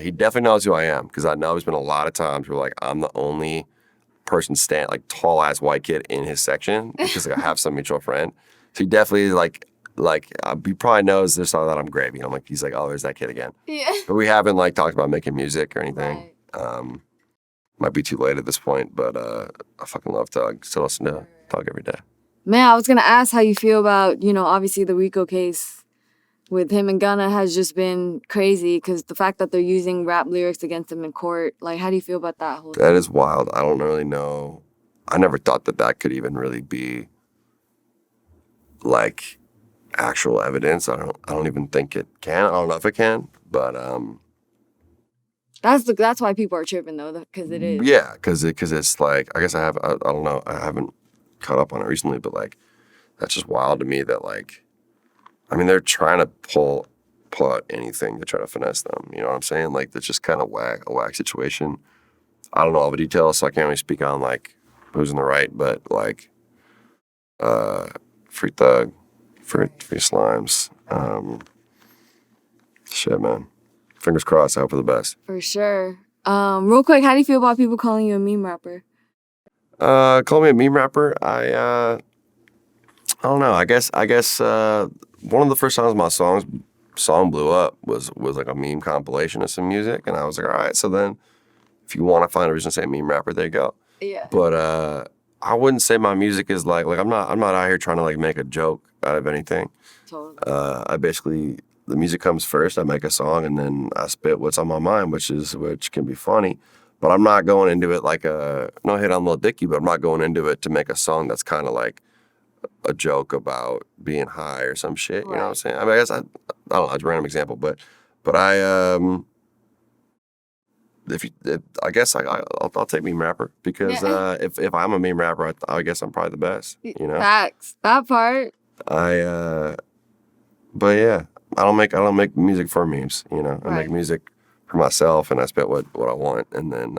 He definitely knows who I am because I know there's been a lot of times where like I'm the only person like tall ass white kid in his section because like, I have some mutual friend. So he definitely he probably knows there's something that I'm Gravy. And I'm like, he's like, oh, there's that kid again. Yeah. But we haven't like talked about making music or anything. Right. Might be too late at this point, but I fucking love Thug. Still listen to Thug every day. Man, I was gonna ask how you feel about, you know, obviously the RICO case with him and Gunna has just been crazy because the fact that they're using rap lyrics against him in court. Like, how do you feel about that whole thing? That is wild. I don't really know. I never thought that could even really be like actual evidence. I don't even think it can. I don't know if it can, but that's why people are tripping though, because it is. Yeah, because it's like, I guess I don't know. I haven't caught up on it recently, but like that's just wild to me that like, I mean, they're trying to pull out anything to try to finesse them. You know what I'm saying? Like that's just kind of a whack situation. I don't know all the details, so I can't really speak on like who's in the right, but like free Thug, free Slimes. Shit, man. Fingers crossed. I hope for the best. For sure. Real quick, how do you feel about people calling you a meme rapper? Call me a meme rapper. I don't know. I guess one of the first times my song blew up was like a meme compilation of some music, and I was like, all right. So then, if you want to find a reason to say meme rapper, there you go. Yeah. But I wouldn't say my music is like I'm not out here trying to like make a joke out of anything. Totally. I basically, the music comes first. I make a song and then I spit what's on my mind, which can be funny. But I'm not going into it like no hit on Lil Dicky, but I'm not going into it to make a song that's kind of like a joke about being high or some shit. You know what I'm saying? I mean, I guess I don't know. It's a random example, but I I guess I'll take meme rapper because if I'm a meme rapper, I guess I'm probably the best. You know, facts. That part. But yeah, I don't make music for memes. You know, I make music for myself, and I spit what I want, and then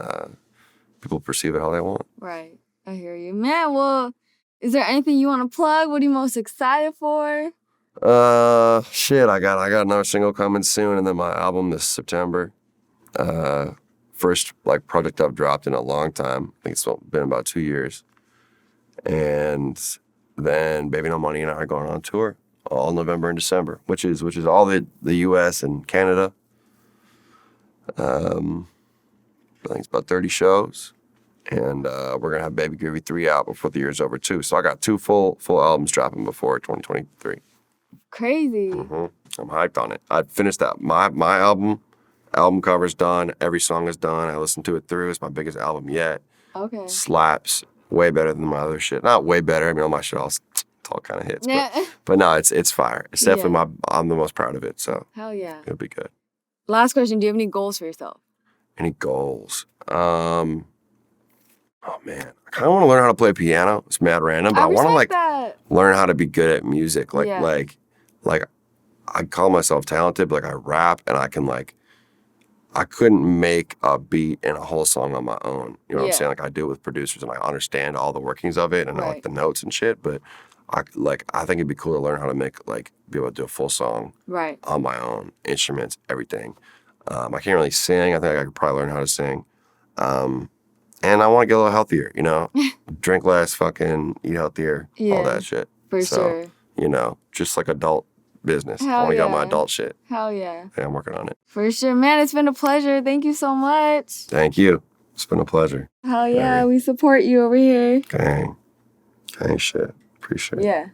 people perceive it how they want. Right. I hear you, man. Well, is there anything you want to plug? What are you most excited for? Shit, I got another single coming soon, and then my album this September. First like project I've dropped in a long time. I think it's been about 2 years. And then Baby No Money and I are going on tour all November and December, which is all the US and Canada. I think it's about 30 shows. And we're gonna have Baby Groovy 3 out before the year's over too. So I got 2 full albums dropping before 2023. Crazy. I'm hyped on it. I finished that my album cover's done. Every song is done. I listened to it through. It's my biggest album yet. Okay. Slaps way better than my other shit. Not way better. I mean, all my shit all kind of hits. But no, it's fire. It's definitely I'm the most proud of it. So hell yeah, it'll be good. Last question: do you have any goals for yourself? Any goals? Oh man, I kind of want to learn how to play piano. It's mad random, but I want to like learn how to be good at music. Like I call myself talented, but like I rap and I can like. I couldn't make a beat and a whole song on my own. You know what I'm saying? Like I do it with producers and I understand all the workings of it and I like the notes and shit. But I think it'd be cool to learn how to be able to do a full song on my own, instruments, everything. I can't really sing. I think I could probably learn how to sing. And I want to get a little healthier, you know? Drink less, fucking eat healthier, all that shit. For sure. You know, just like adult business. I want to get my adult shit. Hell yeah. Yeah, I'm working on it. For sure. Man, it's been a pleasure. Thank you so much. Thank you. It's been a pleasure. Hell yeah. We support you over here. Gang shit. Appreciate it. Yeah.